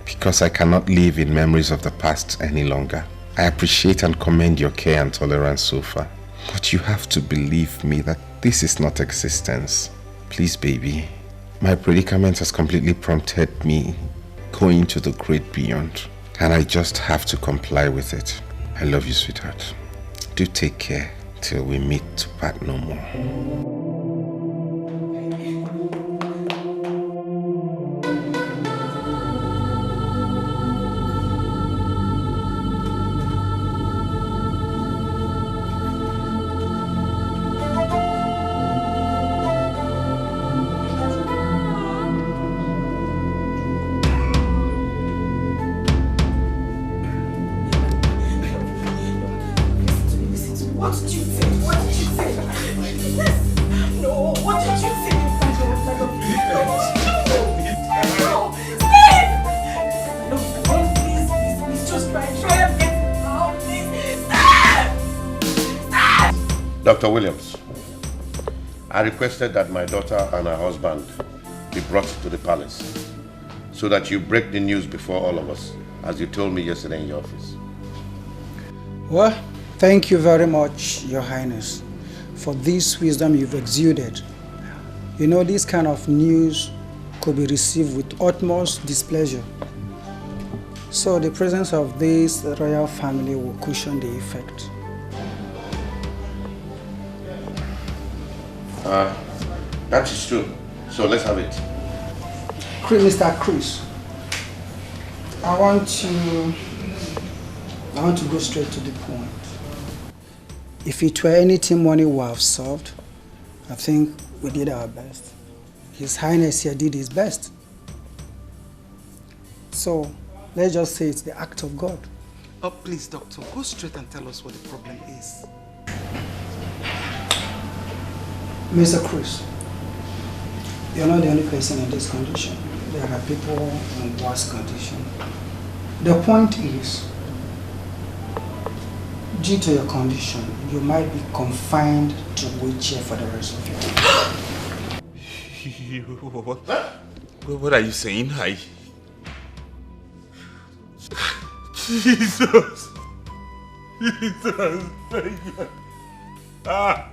Because I cannot live in memories of the past any longer. I appreciate and commend your care and tolerance so far. But you have to believe me that this is not existence. Please, baby. My predicament has completely prompted me going to the great beyond. And I just have to comply with it. I love you, sweetheart. Do take care till we meet to part no more. Dr. Williams, I requested that my daughter and her husband be brought to the palace so that you break the news before all of us, as you told me yesterday in your office. Well, thank you very much, Your Highness, for this wisdom you've exuded. You know, this kind of news could be received with utmost displeasure. So the presence of this royal family will cushion the effect. That is true. So let's have it. Mr. Chris, I want to go straight to the point. If it were anything money would have solved, I think we did our best. His Highness here did his best. So let's just say it's the act of God. Oh, please, doctor, go straight and tell us what the problem is. Mr. Chris, you're not the only person in this condition. There are people in worse condition. The point is, due to your condition, you might be confined to a wheelchair for the rest of your life. What are you saying? Jesus! Jesus! Ah!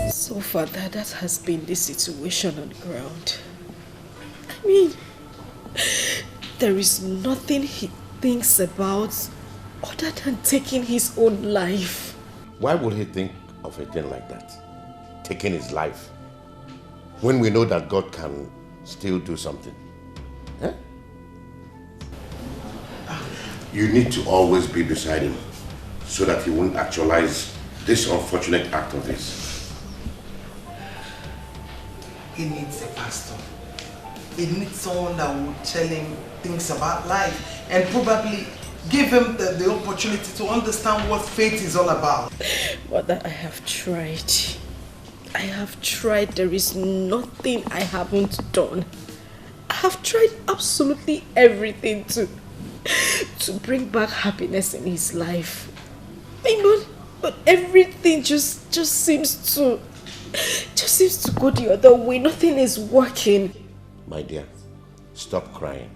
So far, that has been the situation on the ground. I mean, there is nothing he thinks about other than taking his own life. Why would he think of a thing like that? Taking his life? When we know that God can still do something. Eh? You need to always be beside him so that he won't actualize this unfortunate act of his. He needs a pastor. He needs someone that will tell him things about life and probably give him the opportunity to understand what faith is all about. But I have tried. I have tried. There is nothing I haven't done. I have tried absolutely everything to bring back happiness in his life. But everything just seems to go the other way. Nothing is working. My dear, stop crying.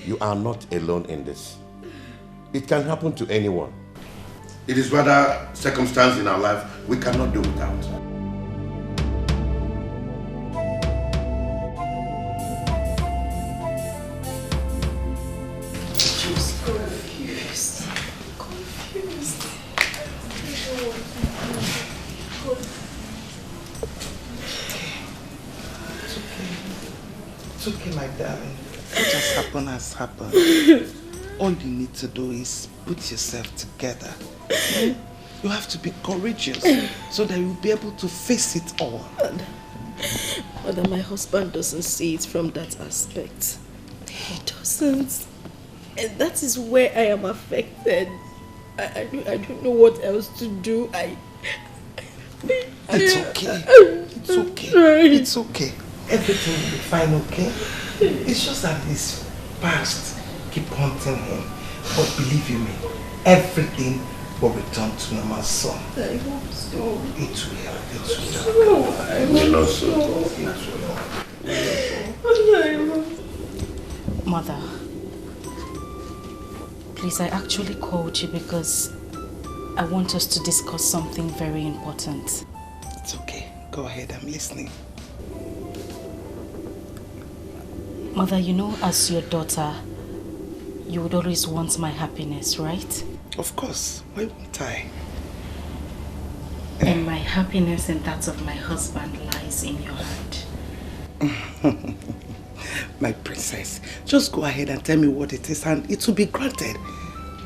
You are not alone in this. It can happen to anyone. It is rather circumstance in our life we cannot do without. Just confused. It's okay, my darling. What has happened has happened. All you need to do is put yourself together. You have to be courageous so that you'll be able to face it all. But my husband doesn't see it from that aspect. He doesn't. And that is where I am affected. I don't know what else to do. It's okay. It's okay. It's okay. Everything will be fine, okay? It's just that it's past. keep haunting him. But believe you me, everything will return to normal soon. I hope so. It will. I will also. Mother, please, I actually called you because I want us to discuss something very important. It's okay. Go ahead, I'm listening. Mother, you know, as your daughter, you would always want my happiness, right? Of course. Why won't I? And my happiness and that of my husband lies in your hand. My princess, just go ahead and tell me what it is and it will be granted.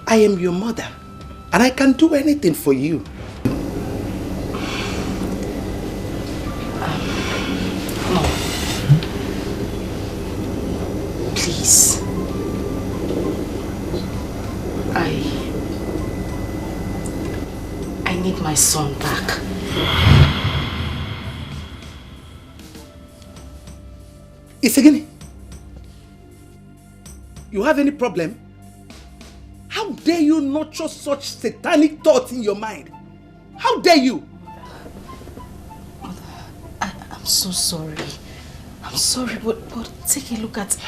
I am your mother and I can do anything for you. Mom, please. I need my son back. Isegini, you have any problem? How dare you nurture such satanic thoughts in your mind? How dare you? Mother, I'm so sorry. I'm sorry, but take a look at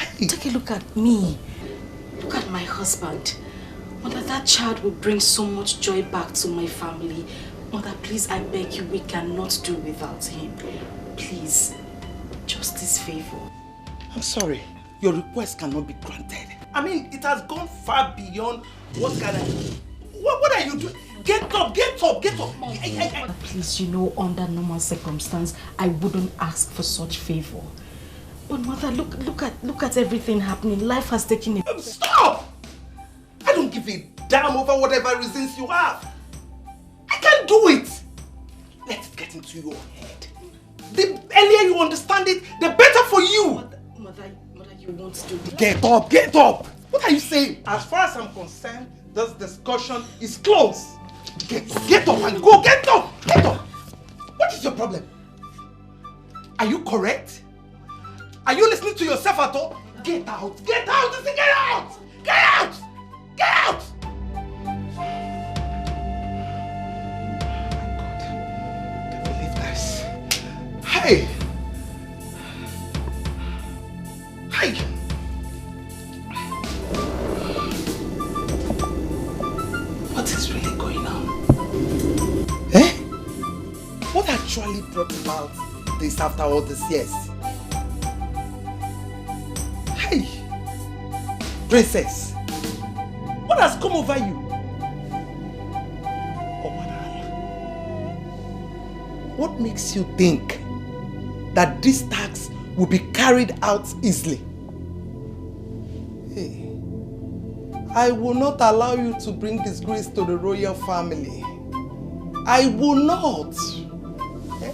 me. Look at my husband. Mother, that child will bring so much joy back to my family. Mother, please, I beg you, we cannot do without him. Please, just this favor. I'm sorry, your request cannot be granted. I mean, it has gone far beyond what can I... What are you doing? Get up, get up, get up! Mom, please, you know, under normal circumstance, I wouldn't ask for such favor. But Mother, look at everything happening. Life has taken a... Stop! I don't give a damn over whatever reasons you have. I can't do it. Let it get into your head. The earlier you understand it, the better for you. Mother, you won't do this. Get up, get up. What are you saying? As far as I'm concerned, this discussion is closed. Get up and go. Get up, get up. What is your problem? Are you correct? Are you listening to yourself at all? Get out, get out, get out, get out, get out. Hey! Hey! What is really going on? Eh? What actually brought about this after all these years? Hey! Princess! What has come over you? What makes you think that this tax will be carried out easily? Hey, I will not allow you to bring disgrace to the royal family. I will not.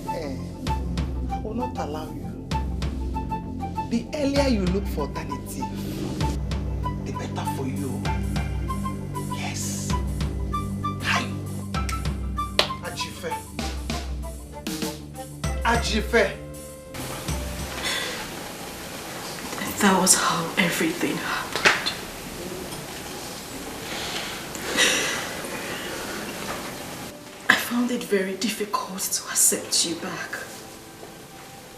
I will not allow you. The earlier you look for alternative, the better for you. Yes. Hi. Ajife. Ajife. That was how everything happened. I found it very difficult to accept you back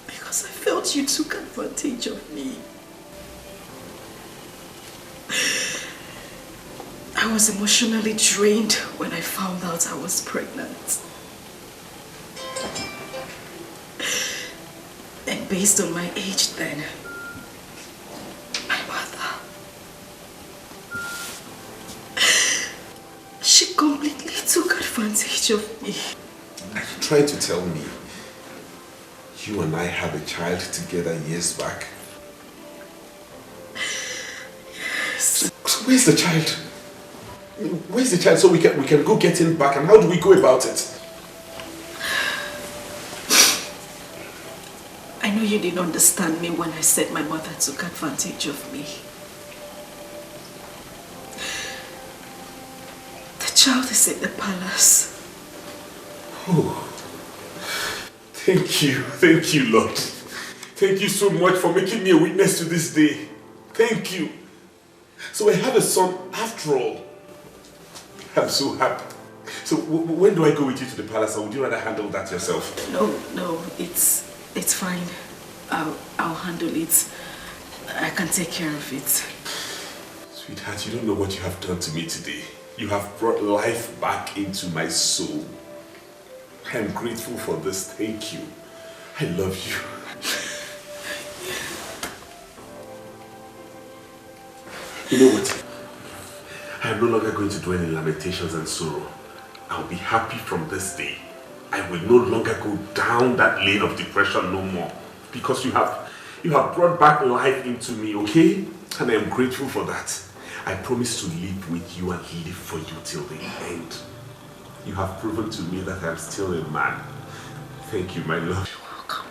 because I felt you took advantage of me. I was emotionally drained when I found out I was pregnant. And based on my age then, my mother, she completely took advantage of me. Are you trying to tell me you and I had a child together years back? Yes. So where's the child? Where's the child so we can go get him back, and how do we go about it? I know you didn't understand me when I said my mother took advantage of me. The child is in the palace. Oh, thank you, Lord. Thank you so much for making me a witness to this day. Thank you. So I have a son after all. I'm so happy. So when do I go with you to the palace, or would you rather handle that yourself? No, it's fine. I'll handle it. I can take care of it. Sweetheart, you don't know what you have done to me today. You have brought life back into my soul. I am grateful for this. Thank you. I love you. You know what? I am no longer going to dwell in lamentations and sorrow. I'll be happy from this day. I will no longer go down that lane of depression no more. Because you have brought back life into me, okay? And I am grateful for that. I promise to live with you and live for you till the end. You have proven to me that I am still a man. Thank you, my love. You're welcome.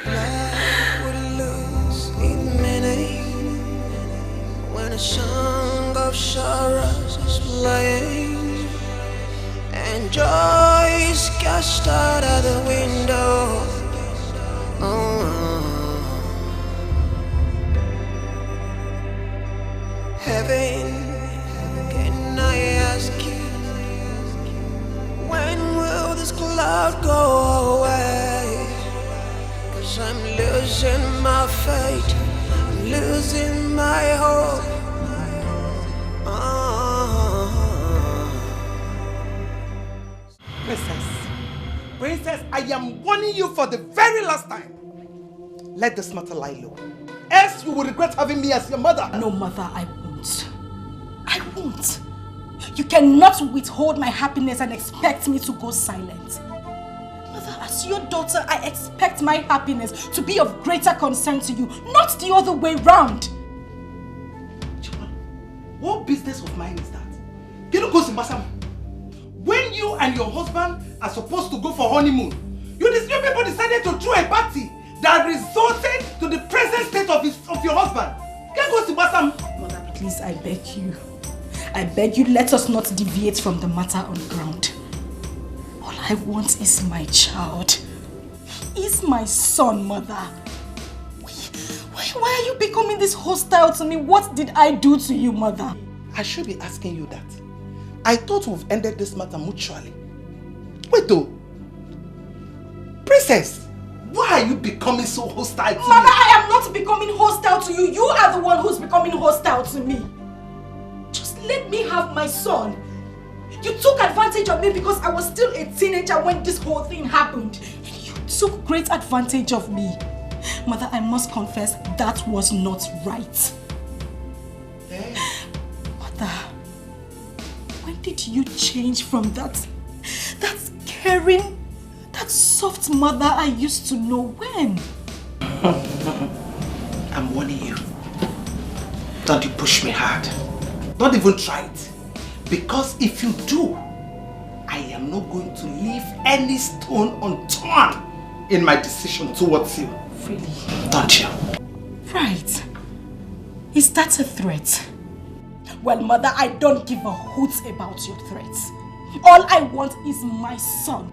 Life would lose its meaning when a song of sorrows is playing and joy is cast out of the window. Heaven, can I ask you, when will this cloud go away? 'Cause I'm losing my faith, I'm losing my hope. Princess, I am warning you for the very last time. Let this matter lie low. Else you will regret having me as your mother. No, mother, I won't. I won't. You cannot withhold my happiness and expect me to go silent. Mother, as your daughter, I expect my happiness to be of greater concern to you, not the other way round. What business of mine is that? You don't go to Masam. When you and your husband are supposed to go for honeymoon, you people decided to throw a party that resulted to the present state of your husband. Can't go to Masam. Mother, please, I beg you. I beg you, let us not deviate from the matter on ground. All I want is my child. He is my son, Mother. Why are you becoming this hostile to me? What did I do to you, Mother? I should be asking you that. I thought we've ended this matter mutually. Wait though. Princess, why are you becoming so hostile to me? Mother, I am not becoming hostile to you. You are the one who's becoming hostile to me. Just let me have my son. You took advantage of me because I was still a teenager when this whole thing happened. And you took great advantage of me. Mother, I must confess, that was not right. Hey. Mother, when did you change from that caring, that soft mother I used to know? When? I'm warning you. Don't you push me hard. Don't even try it. Because if you do, I am not going to leave any stone unturned in my decision towards you. Really? Don't you? Right. Is that a threat? Well, Mother, I don't give a hoot about your threats. All I want is my son.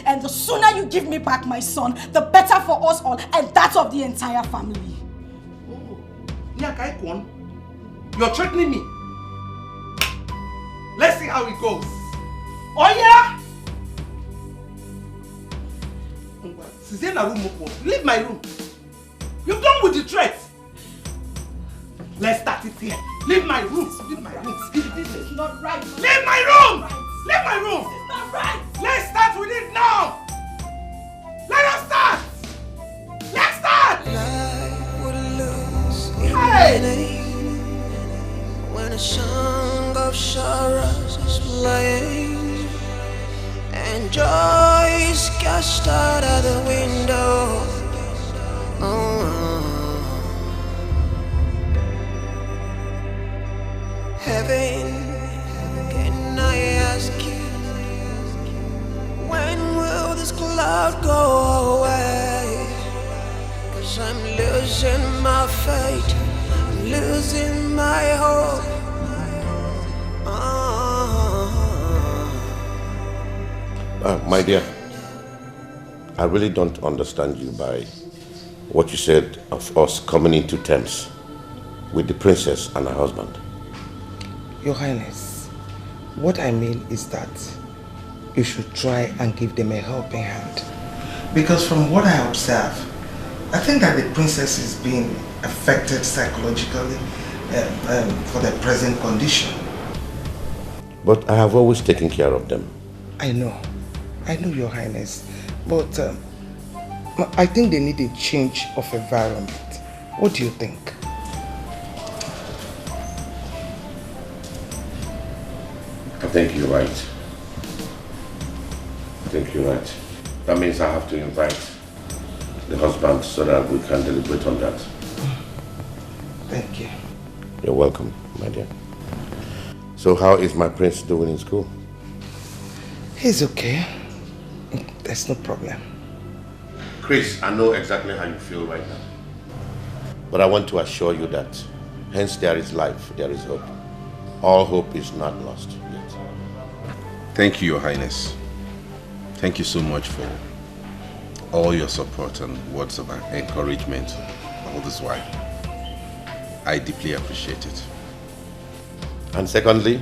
And the sooner you give me back my son, the better for us all and that of the entire family. Oh, Nyakaikon, you're threatening me. Let's see how it goes. Oh yeah? Leave my room. You're done with the threat. Let's start it here. Leave my room. Leave my room. This is not right. Leave my room. Leave my room. This is not right. Let's start with it now. Let us start. Let's start. Life would lose its Hey. meaning when a song of sorrows is playing and joy is cast out of the window. Heaven, can I ask you, when will this cloud go away? 'Cause I'm losing my faith, I'm losing my hope. My dear, I really don't understand you by what you said of us coming into terms with the princess and her husband. Your Highness, what I mean is that you should try and give them a helping hand. Because from what I observe, I think that the princess is being affected psychologically for the present condition. But I have always taken care of them. I know, Your Highness, but I think they need a change of environment. What do you think? I think you're right. That means I have to invite the husband so that we can deliberate on that. Thank you. You're welcome, my dear. So how is my prince doing in school? He's okay. There's no problem. Chris, I know exactly how you feel right now. But I want to assure you that hence there is life, there is hope. All hope is not lost yet. Thank you, Your Highness. Thank you so much for all your support and words of encouragement all this while. I deeply appreciate it. And secondly,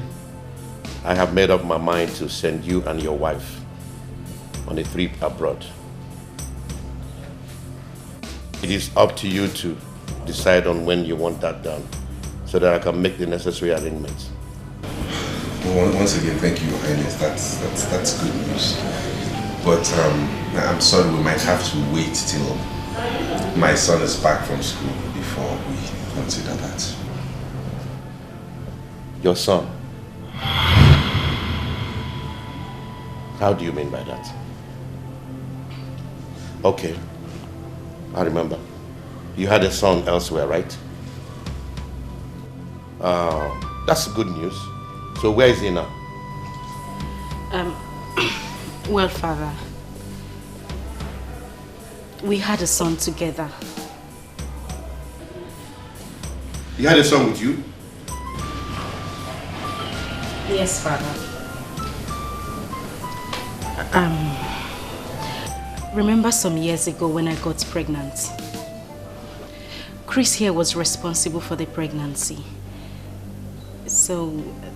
I have made up my mind to send you and your wife on a trip abroad. It is up to you to decide on when you want that done so that I can make the necessary arrangements. Well, once again, thank you, Your Highness. That's good news. But I'm sorry, we might have to wait till my son is back from school before we consider that. Your son? How do you mean by that? Okay, I remember. You had a son elsewhere, right? That's good news. So where is he now? Well, Father, we had a son together. He had a son with you? Yes, Father. Remember some years ago when I got pregnant? Chris here was responsible for the pregnancy. So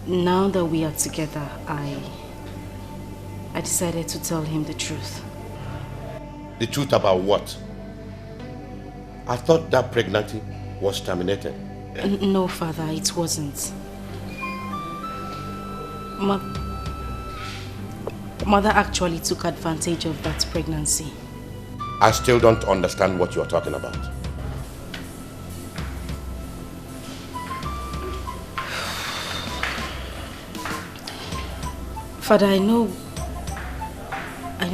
now that we are together, I decided to tell him the truth. The truth about what? I thought that pregnancy was terminated. No, Father, it wasn't. Mother actually took advantage of that pregnancy. I still don't understand what you're talking about. Father, I know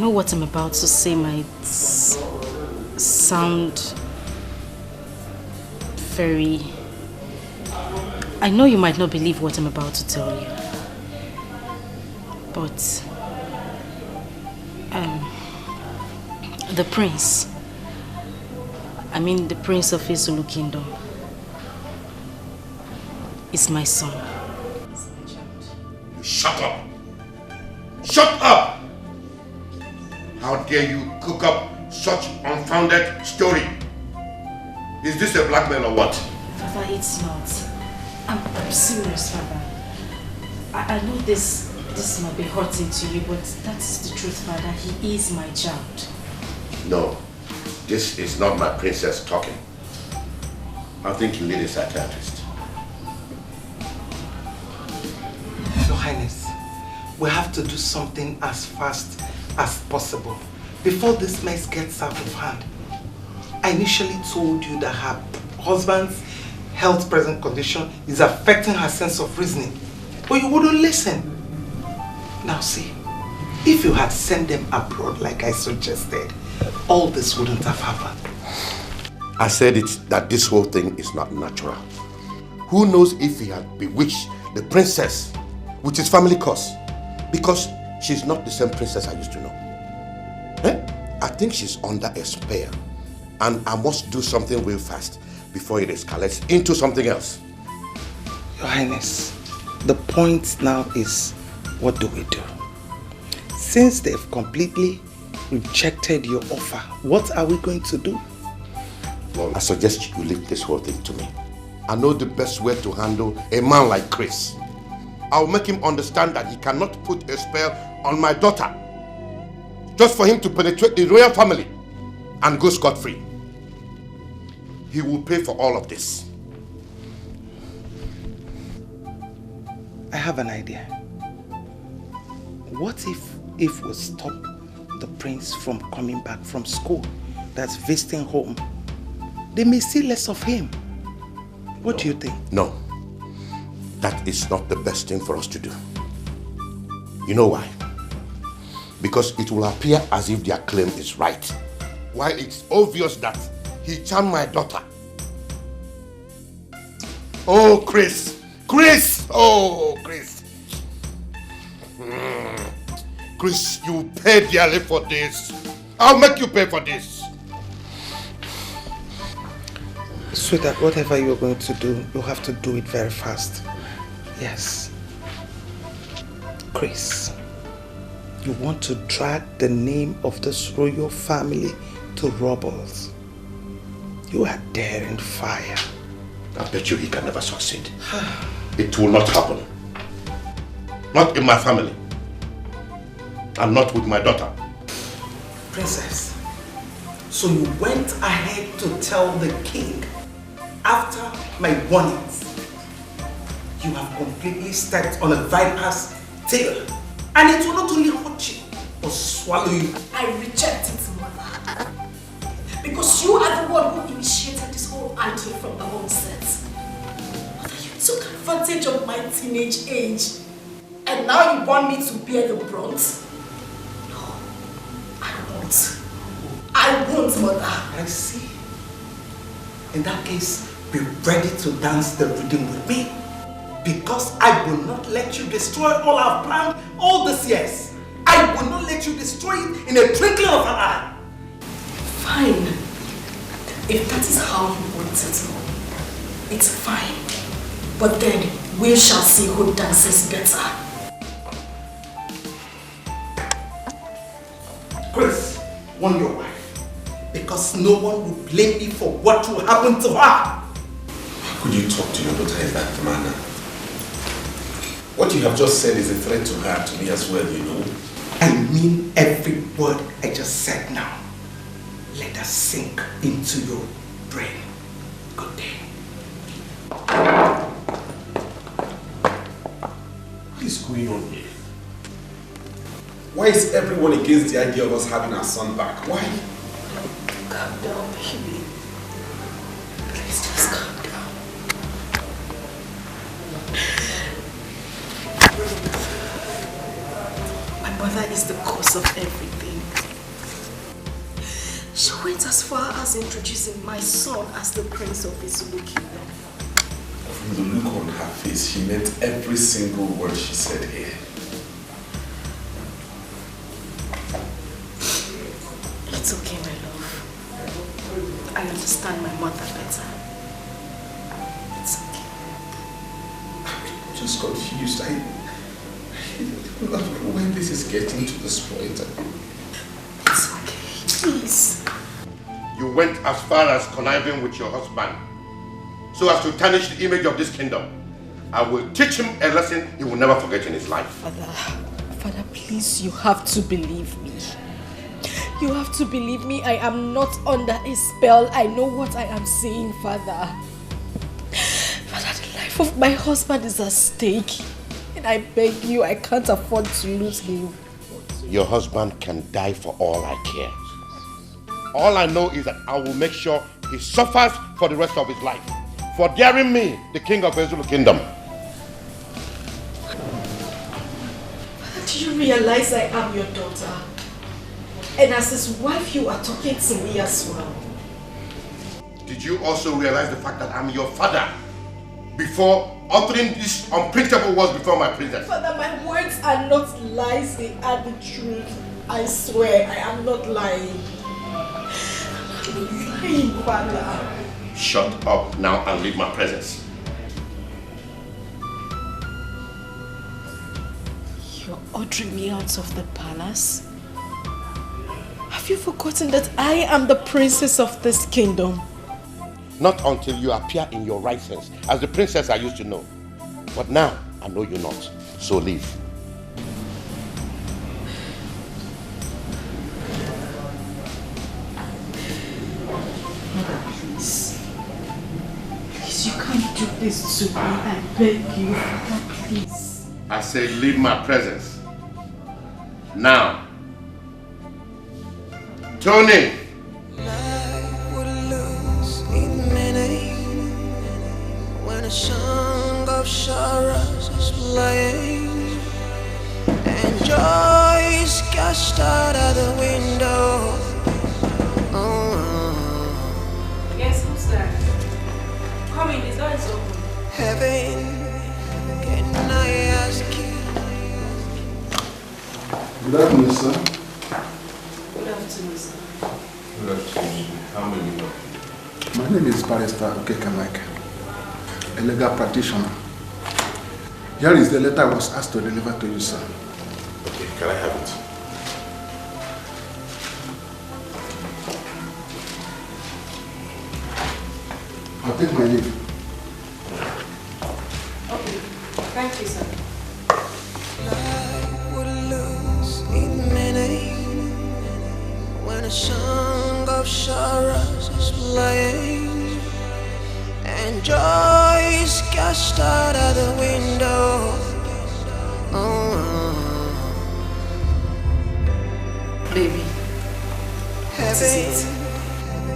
what I'm about to say might sound very... I know you might not believe what I'm about to tell you. But... the prince, the prince of Izulu Kingdom, is my son. Shut up! Shut up! How dare you cook up such unfounded story? Is this a blackmail or what? Father, it's not. I'm serious, Father. I know this might be hurting to you, but that's the truth, Father. He is my child. No, this is not my princess talking. I think you need a psychiatrist. Your Highness, we have to do something as fast as possible before this mess gets out of hand. I initially told you that her husband's health present condition is affecting her sense of reasoning, but you wouldn't listen. Now see, if you had sent them abroad like I suggested, all this wouldn't have happened. I said that this whole thing is not natural. Who knows if he had bewitched the princess with his family curse? Because she's not the same princess I used to know. I think she's under a spell. And I must do something real fast before it escalates into something else. Your Highness, the point now is, what do we do? Since they've completely rejected your offer, what are we going to do? Lord, I suggest you leave this whole thing to me. I know the best way to handle a man like Chris. I'll make him understand that he cannot put a spell on my daughter just for him to penetrate the royal family and go scot-free. He will pay for all of this. I have an idea. What if we stop the prince from coming back from school, that's visiting home? They may see less of him. What do you think? No, that is not the best thing for us to do. You know why? Because it will appear as if their claim is right, while it's obvious that he charmed my daughter. Oh, Chris! Chris! Oh, Chris! Chris, you pay dearly for this. I'll make you pay for this. Sweetheart, whatever you're going to do, you have to do it very fast. Yes. Chris, you want to drag the name of this royal family to rubbles. You are daring fire. I bet you he can never succeed. It will not happen. Not in my family. And not with my daughter. Princess, so you went ahead to tell the king after my warnings. You have completely stepped on a viper's tail. And it will not only hurt you, but swallow you. I reject it, mother. Because you are the one who initiated this whole idea from the onset. Mother, you took advantage of my teenage age. And now you want me to bear the brunt? No, I won't. I won't, mother. I see. In that case, be ready to dance the rhythm with me. Because I will not let you destroy all I've planned all these years. I will not let you destroy it in a twinkling of an eye. Fine. If that is how you want it, it's fine. But then we shall see who dances better. Chris, warn your wife. Because no one will blame me for what will happen to her. How could you talk to your daughter in that manner? What you have just said is a threat to her, to me as well, you know. I mean every word I just said now. Let us sink into your brain. Good day. What is going on here? Why is everyone against the idea of us having our son back? Why? Calm down, baby. Please just calm down. My mother is the cause of everything. She went as far as introducing my son as the prince of his Zulu kingdom. From the look on her face, she meant every single word she said here. It's okay, my love. I understand my mother better. It's okay. I'm just confused. I don't know when this is getting to this point. It's okay, please. You went as far as conniving with your husband so as to tarnish the image of this kingdom. I will teach him a lesson he will never forget in his life. Father, please, you have to believe me. You have to believe me. I am not under a spell. I know what I am saying, Father. Father, the life of my husband is at stake. And I beg you, I can't afford to lose him. Your husband can die for all I care. All I know is that I will make sure he suffers for the rest of his life for daring me, the king of the Zulu kingdom. Do you realize I am your daughter? And as his wife, you are talking to me as well. Did you also realize the fact that I'm your father before uttering these unprintable words before my princess? Father, my words are not lies, they are the truth. I swear, I am not lying. I'm not lying, Father. Shut up now and leave my presence. You're ordering me out of the palace? Have you forgotten that I am the princess of this kingdom? Not until you appear in your right sense, as the princess I used to know. But now, I know you not. So leave. Mother, please. Please, you can't do this to me. I beg you, Mother, please. I said leave my presence. Now. Tony! Life would lose its meaning when a song of sorrows is playing and joy is cast out of the window. Guess who's there? Come in, the door is open. Heaven, can I ask you? Good afternoon, sir. Good afternoon, sir. Good afternoon. How may we help you? My name is Barrister Dikeh, a legal practitioner. Here is the letter I was asked to deliver to you, sir. Okay, can I have it? I'll take my leave. Okay, thank you, sir. Life would lose its meaning when a song of sorrows is playing and joy is cast out of the window. Baby, Heaven,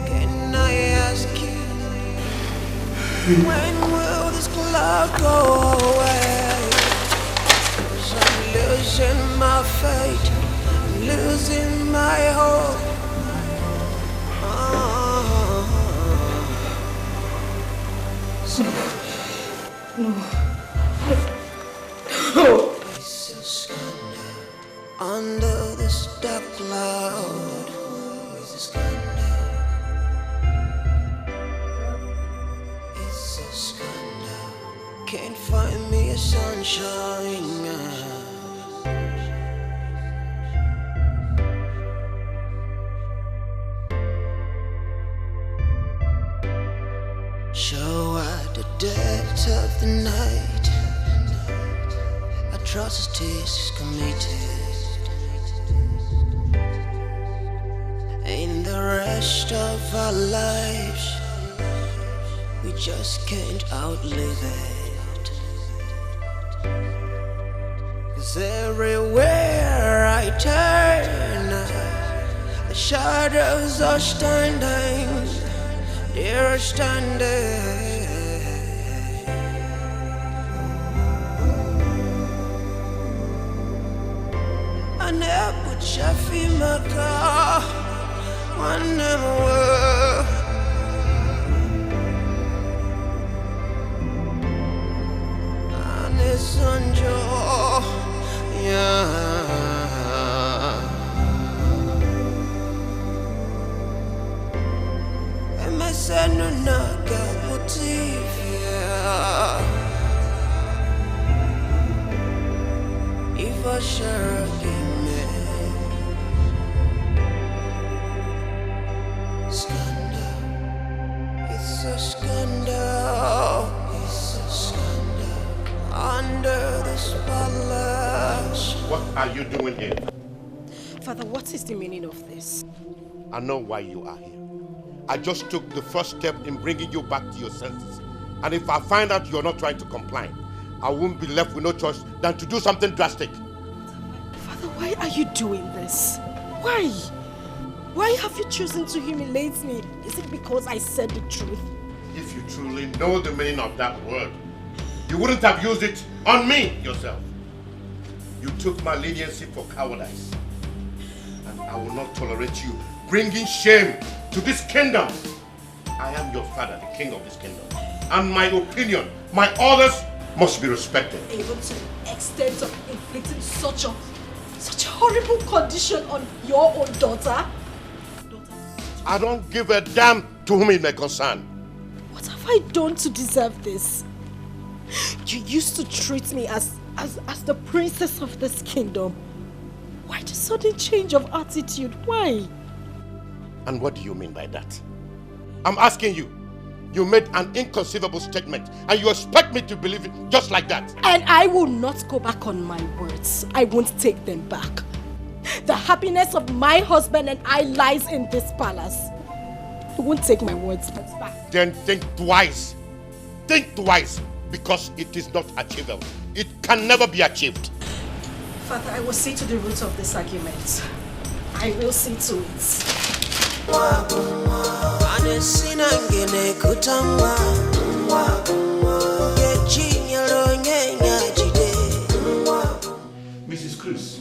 can I ask you? When will this cloud go away? 'Cause I'm losing my faith, I'm losing my hope. No. It's a scandal under this dark cloud. It's a scandal. It's a scandal. Can't find me a sunshine. So at the depth of the night, atrocities committed. In the rest of our lives, we just can't outlive it. 'Cause everywhere I turn, the shadows are standing, they're standing. I never Chaffee Maka, one never. And it's unjoy, yeah. And my son, no, not got motive, yeah. If I share it's a scandal, it's a scandal, under the spotlight. What are you doing here? Father, what is the meaning of this? I know why you are here. I just took the first step in bringing you back to your senses. And if I find out you're not trying to comply, I won't be left with no choice than to do something drastic. Father, why are you doing this? Why? Why have you chosen to humiliate me? Is it because I said the truth? If you truly know the meaning of that word, you wouldn't have used it on me yourself. You took my leniency for cowardice. And I will not tolerate you bringing shame to this kingdom. I am your father, the king of this kingdom. And my opinion, my orders must be respected. Even to the extent of inflicting such a horrible condition on your own daughter? I don't give a damn to whom it may concern. What have I done to deserve this? You used to treat me as the princess of this kingdom. Why the sudden change of attitude? Why? And what do you mean by that? I'm asking you, You made an inconceivable statement and you expect me to believe it just like that. And I will not go back on my words. I won't take them back. The happiness of my husband and I lies in this palace. I won't take my words back. Then think twice. Think twice, because it is not achievable. It can never be achieved. Father, I will see to the root of this argument. I will see to it. Mrs. Chris,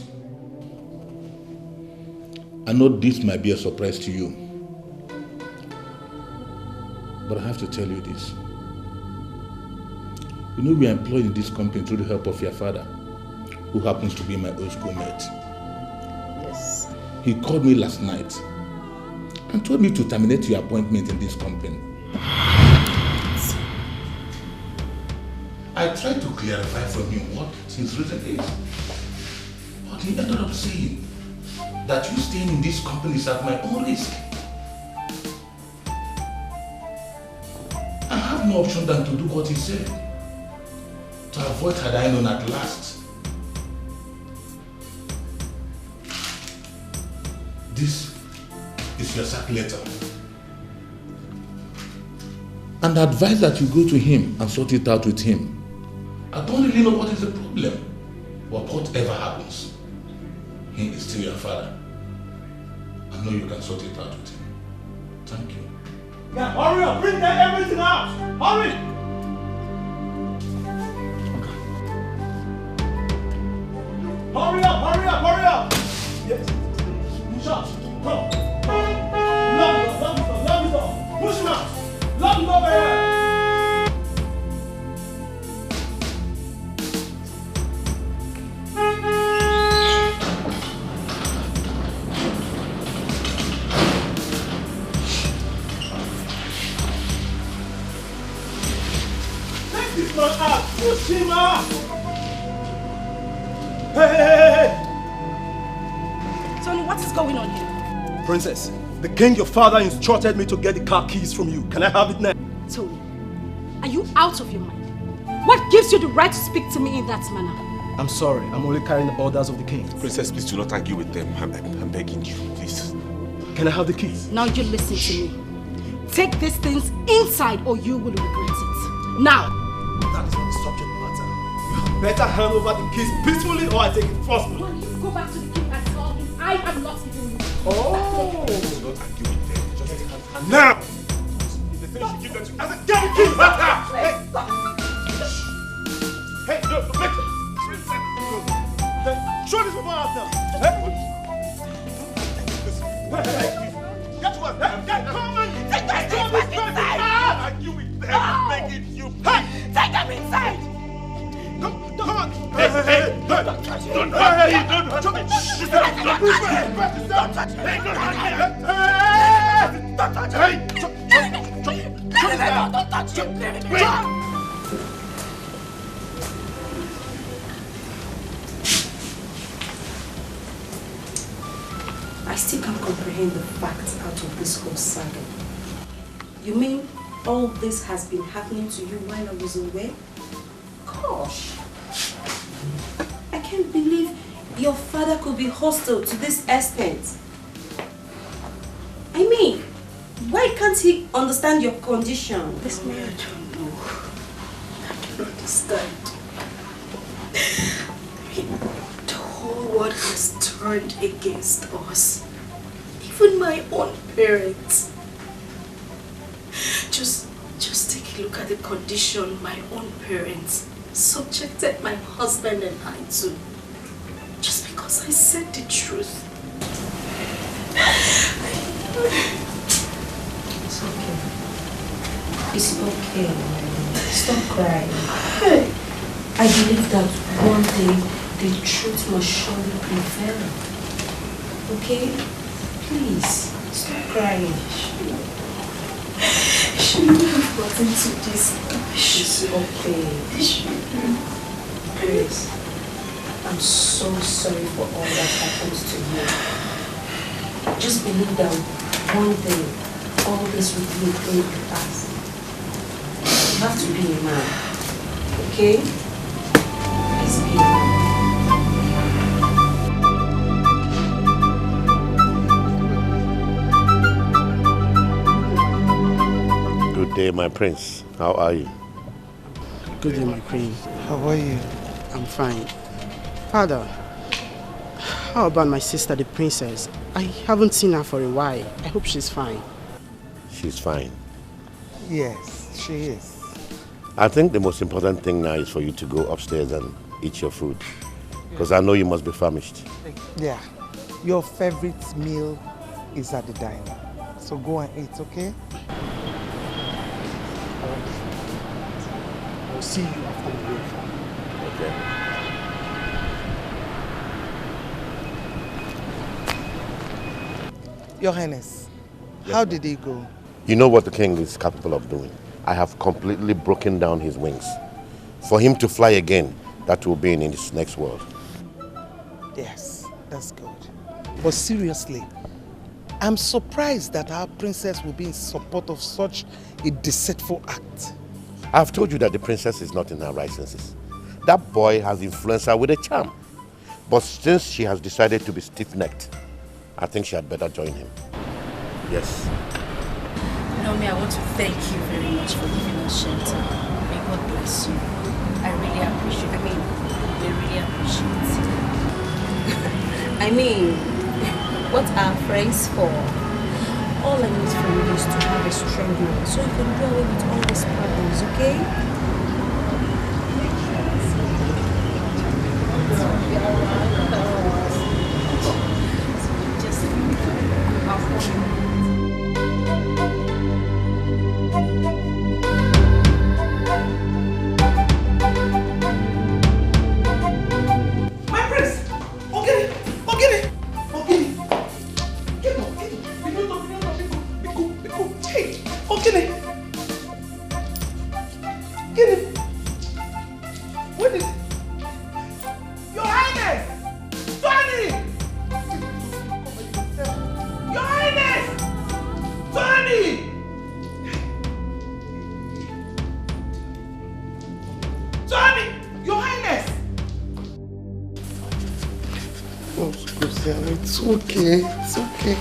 I know this might be a surprise to you, but I have to tell you this. You know, we are employed in this company through the help of your father, who happens to be my old schoolmate. Yes. He called me last night and told me to terminate your appointment in this company. I tried to clarify from him what his reason is, but he ended up saying that you staying in this company is at my own risk. I have no option than to do what he said, to avoid had I known at last. This is your sack letter. And I advise that you go to him and sort it out with him. I don't really know what is the problem, but whatever happens, he is still your father. I know you can sort it out with him. Thank you. Yeah, hurry up! Bring that everything out! Hurry! Hurry up! Hurry up! Hurry up! Yes. Push up. Come. Lock the door. Push him out. Lock the door there. Take this man out. Push him out. Hey! Tony, what is going on here? Princess, the king, your father, instructed me to get the car keys from you. Can I have it now? Tony, are you out of your mind? What gives you the right to speak to me in that manner? I'm sorry, I'm only carrying the orders of the king. Princess, please do not argue with them. I'm begging you, please. Can I have the keys? Now you listen to me. Take these things inside or you will regret it. Now! That is not the subject matter. You have better hand over the keys peacefully or I take it forcefully. Well, you go back to the king and tell him I am not even you. Oh! Do not argue with them. Just take hand. Now! If they finish, you give them to me. I said, get the keys back now! Hey! Hey, no, Victor! Show this woman out now! Hey! Get to work! Hey, come on! Take that thing back inside! Argue with them! I'm begging you! Hey! Take them inside! Come on! Hey! Don't touch me! Don't touch me! Don't touch me! Don't touch me! I still can't comprehend the facts out of this whole saga. You mean all this has been happening to you while I was away? Gosh! I can't believe your father could be hostile to this extent. I mean, why can't he understand your condition? This man, I don't know. I don't understand. The whole world has turned against us. Even my own parents. Just take a look at the condition my own parents subjected my husband and I to. Just because I said the truth. It's okay. It's okay. Stop crying. I believe that one day the truth must surely prevail. Okay? Please, stop crying. I shouldn't have gotten to this. It's okay. Grace, I'm so sorry for all that happens to you. Just believe that one day all this will be a thing in the past. have to be a man. Okay? Please be a man. Good day, my prince. How are you? Good day, my queen. How are you? I'm fine. Father, how about my sister, the princess? I haven't seen her for a while. I hope she's fine. She's fine. Yes, she is. I think the most important thing now is for you to go upstairs and eat your food. Because I know you must be famished. Yeah. Your favorite meal is at the diner. So go and eat, okay? I'll see you after the meal. Okay. Your Highness, how did he go? You know what the king is capable of doing. I have completely broken down his wings. For him to fly again, that will be in his next world. Yes, that's good. But seriously, I'm surprised that our princess will be in support of such a deceitful act. I've told you that the princess is not in her right senses. That boy has influenced her with a charm. But since she has decided to be stiff-necked, I think she had better join him. Yes. Naomi, I want to thank you very much for giving us shelter. May God bless you. I really appreciate it. We really appreciate it. I mean, what are friends for? All I need from you is to have a strong mind so you can do away with all these problems, okay? It's okay, it's okay.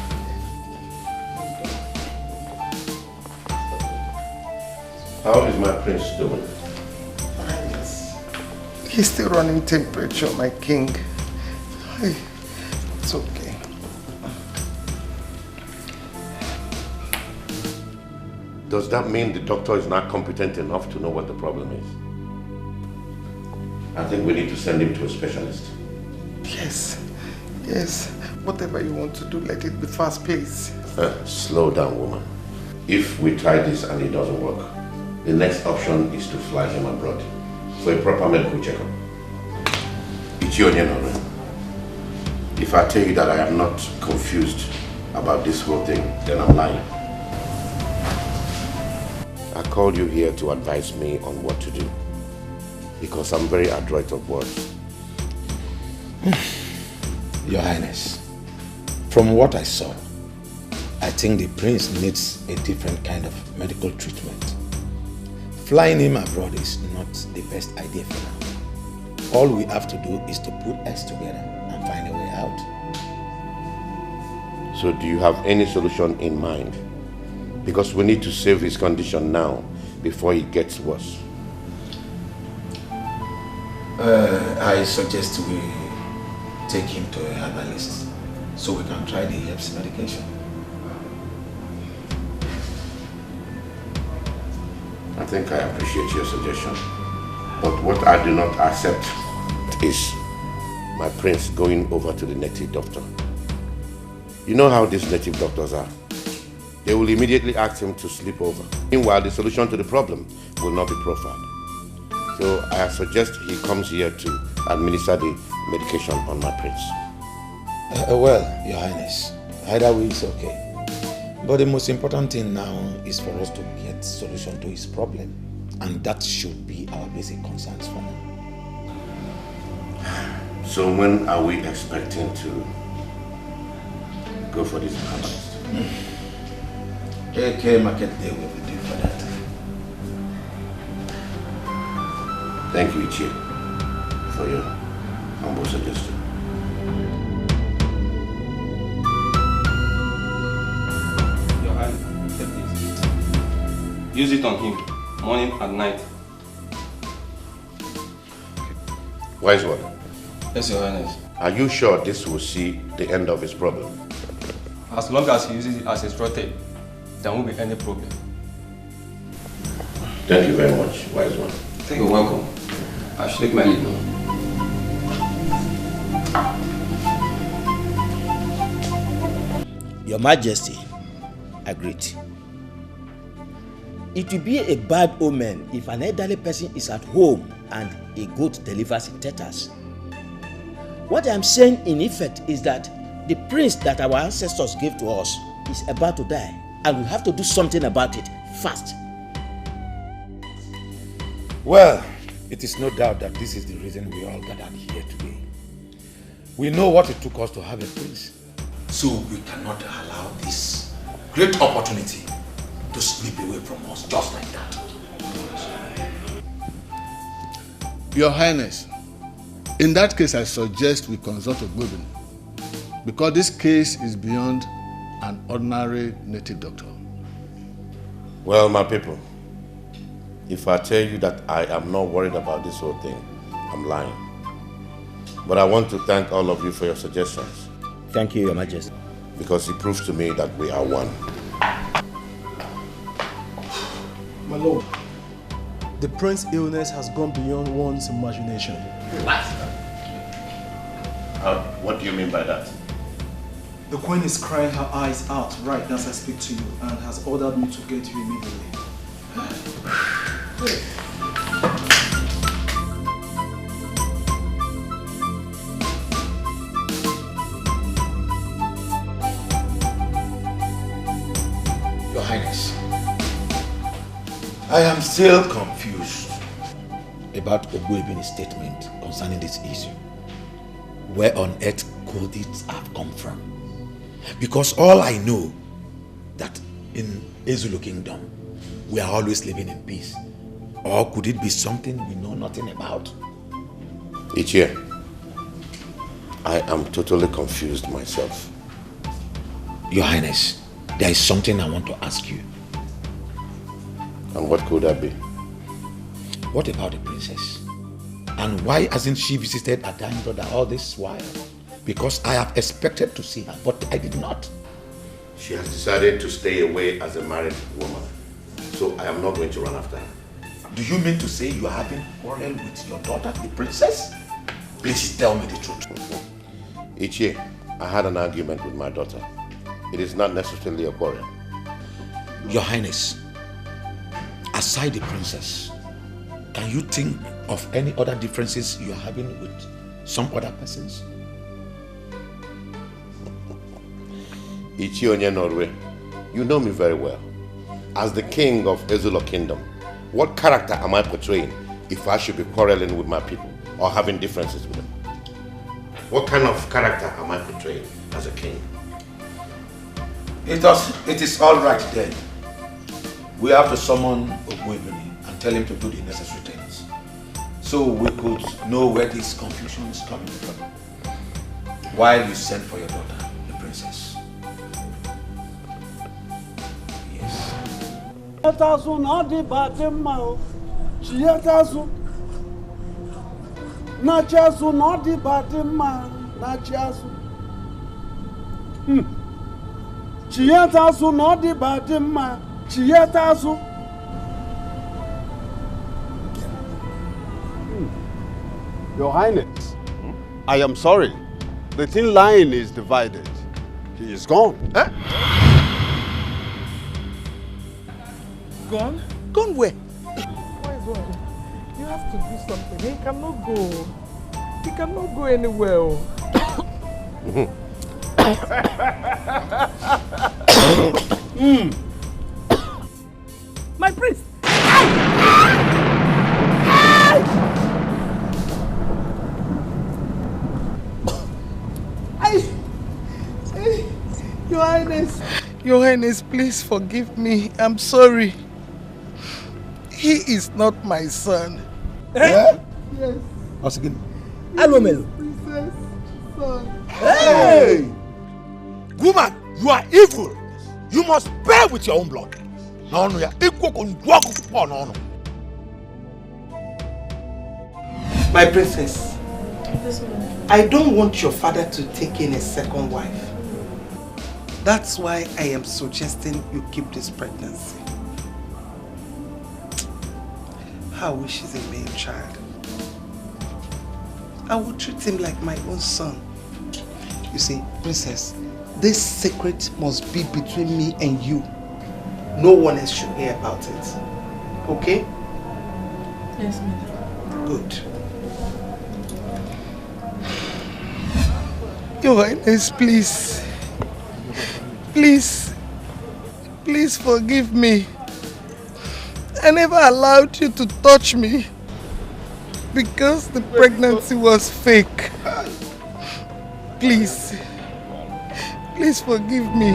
How is my prince doing? He's still running temperature, my king. It's okay. Does that mean the doctor is not competent enough to know what the problem is? I think we need to send him to a specialist. Yes, yes. Whatever you want to do, let it be fast, please. Slow down, woman. If we try this and it doesn't work, the next option is to fly him abroad for a proper medical checkup. It's your name. If I tell you that I am not confused about this whole thing, then I'm lying. I called you here to advise me on what to do, because I'm very adroit of words. Your Highness, from what I saw, I think the prince needs a different kind of medical treatment. Flying him abroad is not the best idea for now. All we have to do is to put us together and find a way out. So do you have any solution in mind? Because we need to save his condition now before it gets worse. I suggest we take him to a herbalist so we can try the herbs medication. I think I appreciate your suggestion. But what I do not accept is my prince going over to the native doctor. You know how these native doctors are. They will immediately ask him to sleep over. Meanwhile, the solution to the problem will not be profiled. So I suggest he comes here to administer the medication on my prince. Well, Your Highness, either way is okay. But the most important thing now is for us to get a solution to his problem. And that should be our basic concerns for now. So when are we expecting to go for this herbalist? AK Market Day will be due for that. Thank you, Ichie, for your humble suggestion. Your Highness, take this. Use it on him, morning and night. Wise one. Yes, Your Highness. Are you sure this will see the end of his problem? As long as he uses it as instructed, there won't be any problem. Thank you very much, wise one. You're welcome. I should take my leave now. Your Majesty, agreed. It will be a bad omen if an elderly person is at home and a goat delivers in tatters. What I'm saying in effect is that the prince that our ancestors gave to us is about to die, and we have to do something about it fast. Well, it is no doubt that this is the reason we all gathered here today. We know what it took us to have a prince, so we cannot allow this great opportunity to slip away from us just like that. Your Highness, in that case I suggest we consult Ogbobin, because this case is beyond an ordinary native doctor. Well, my people, if I tell you that I am not worried about this whole thing, I'm lying. But I want to thank all of you for your suggestions. Thank you, Your Majesty. Because it proves to me that we are one. My lord, the prince's illness has gone beyond one's imagination. What do you mean by that? The queen is crying her eyes out right as I speak to you and has ordered me to get you immediately. Your Highness, I am still confused about Ogbuebi's statement concerning this issue. Where on earth could it have come from? Because all I know that in Ezulu Kingdom, we are always living in peace. Or could it be something we know nothing about? Ichie, I am totally confused myself. Your Highness, there is something I want to ask you. And what could that be? What about the princess? And why hasn't she visited her dying brother all this while? Because I have expected to see her, but I did not. She has decided to stay away as a married woman. So I am not going to run after her. Do you mean to say you are having a quarrel with your daughter, the princess? Please tell me the truth. Ichie, I had an argument with my daughter. It is not necessarily a quarrel. Your Highness, aside the princess, can you think of any other differences you are having with some other persons? Ichie Onye Norwe, you know me very well. As the king of Ezulu Kingdom, what character am I portraying if I should be quarreling with my people or having differences with them? What kind of character am I portraying as a king? It is all right then. We have to summon Ogbuebi and tell him to do the necessary things, so we could know where this confusion is coming from, while you send for your daughter, the princess. Chietazu na di batimma o. Chietazu. Na chiazu na di batimma na chiazu. Chietazu na di batimma. Chietazu. Your Highness, I am sorry. The thin line is divided. He is gone. Eh? Gone? Gone where? Why gone? You have to do something. He cannot go. He cannot go anywhere. My prince! Your Highness. Your Highness, please forgive me. I'm sorry. He is not my son. Eh? Yes. Once again. Hello, Melo. Princess, son. Hey! Woman, you are evil. You must pay with your own blood. No, no, no. My princess, I don't want your father to take in a second wife. That's why I am suggesting you keep this pregnancy. I wish he's a male child. I will treat him like my own son. You see, princess, this secret must be between me and you. No one else should hear about it. Okay? Yes, ma'am. Good. Your Highness, please. Please. Please forgive me. I never allowed you to touch me because the pregnancy was fake. Please. Please forgive me.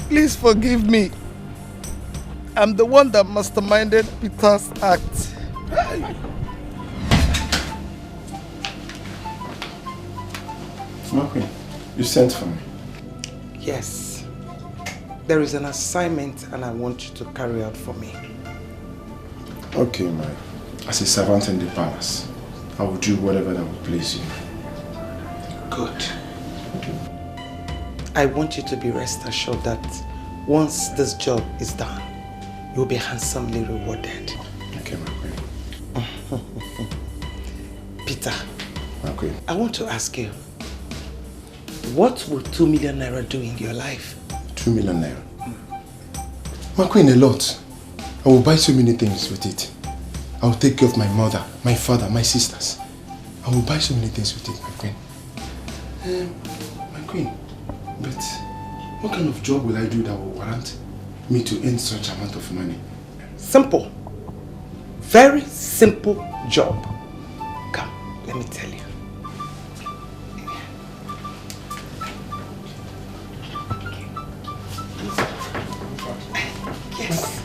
Please forgive me. I'm the one that masterminded Peter's act. My queen, you sent for me. Yes. There is an assignment and I want you to carry out for me. Okay, as a servant in the palace, I will do whatever that will please you. Good. I want you to be rest assured that once this job is done, you'll be handsomely rewarded. Okay, my queen. Peter, my queen. I want to ask you, what will 2 million naira do in your life? 2 million naira? My queen, a lot. I will buy so many things with it. I will take care of my mother, my father, my sisters. I will buy so many things with it, my queen. My queen, but what kind of job will I do that will warrant me to earn such amount of money? Simple. Very simple job. Come, let me tell you. Yes.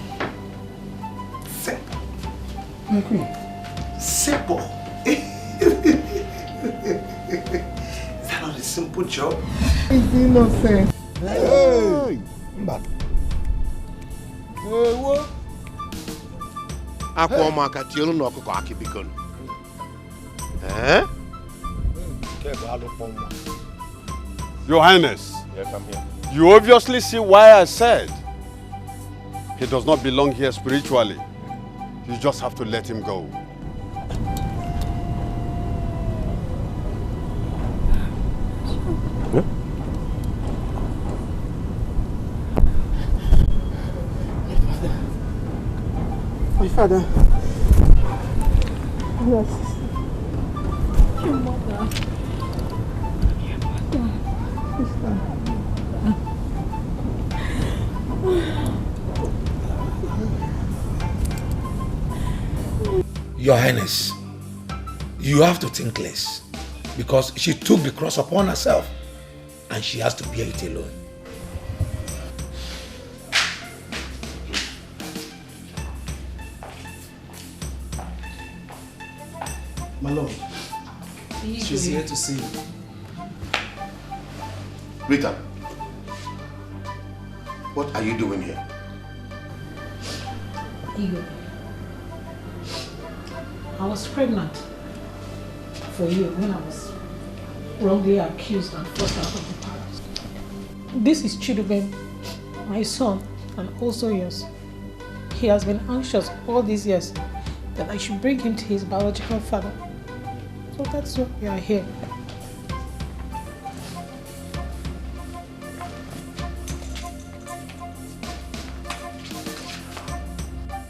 Simple. My queen. Simple. Is that not a simple job? It's innocent. Hey! Mbak. Ewo. Akwa maka tionu no ọkụkọ aki biko. Eh? Your Highness. Yes, I'm here. You obviously see why I said he does not belong here spiritually. You just have to let him go. Yeah? My father. Yes. Your mother. Your Highness, you have to think less. because she took the cross upon herself and she has to bear it alone. My lord, she's here to see you. Rita, what are you doing here? Ego, I was pregnant for you when I was wrongly accused and forced out of the palace. This is Chidubem, my son, and also yours. He has been anxious all these years that I should bring him to his biological father. So that's why we are here.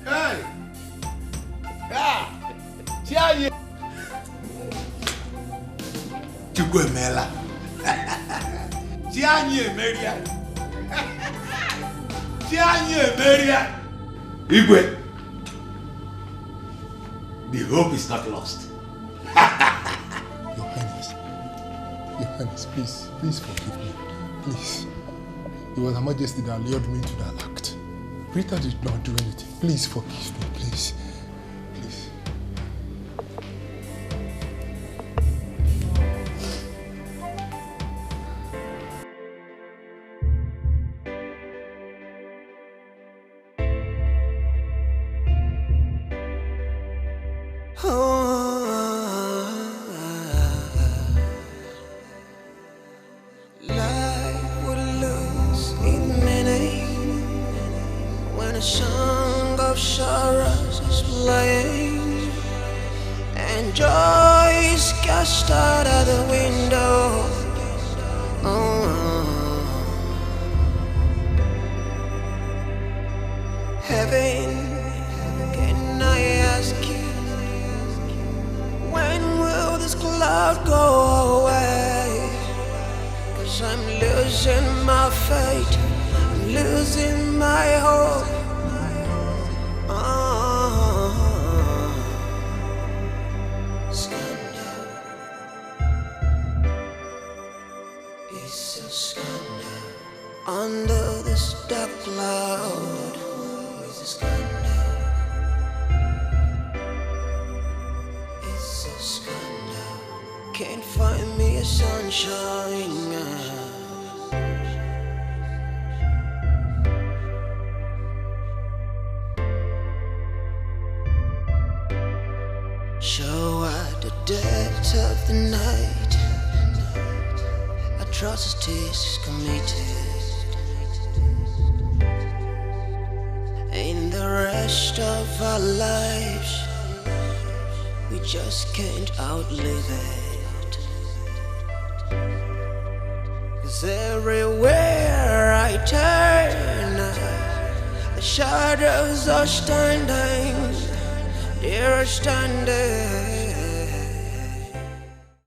Hey! Ah! Chiaye! Chukwu emela. Chianye emeria. Chianye emeria. Igwe. The hope is not lost. Your Highness, please forgive me. Please. It was Her Majesty that lured me into that act. Rita did not do anything. Please forgive me, please. Please. Life would lose its meaning when a song of sorrows is playing and joy is cast out of the window. Heaven, can I ask you, when will this cloud go away? 'Cause I'm losing my faith, I'm losing my hope. Scandal, it's a scandal. Under this dark cloud, it's a scandal. It's a scandal. Can't find me a sunshine. So at the depth of the night, atrocities committed. In the rest of our lives, we just can't outlive it. 'Cause everywhere I turn, the shadows are standing. They're standing.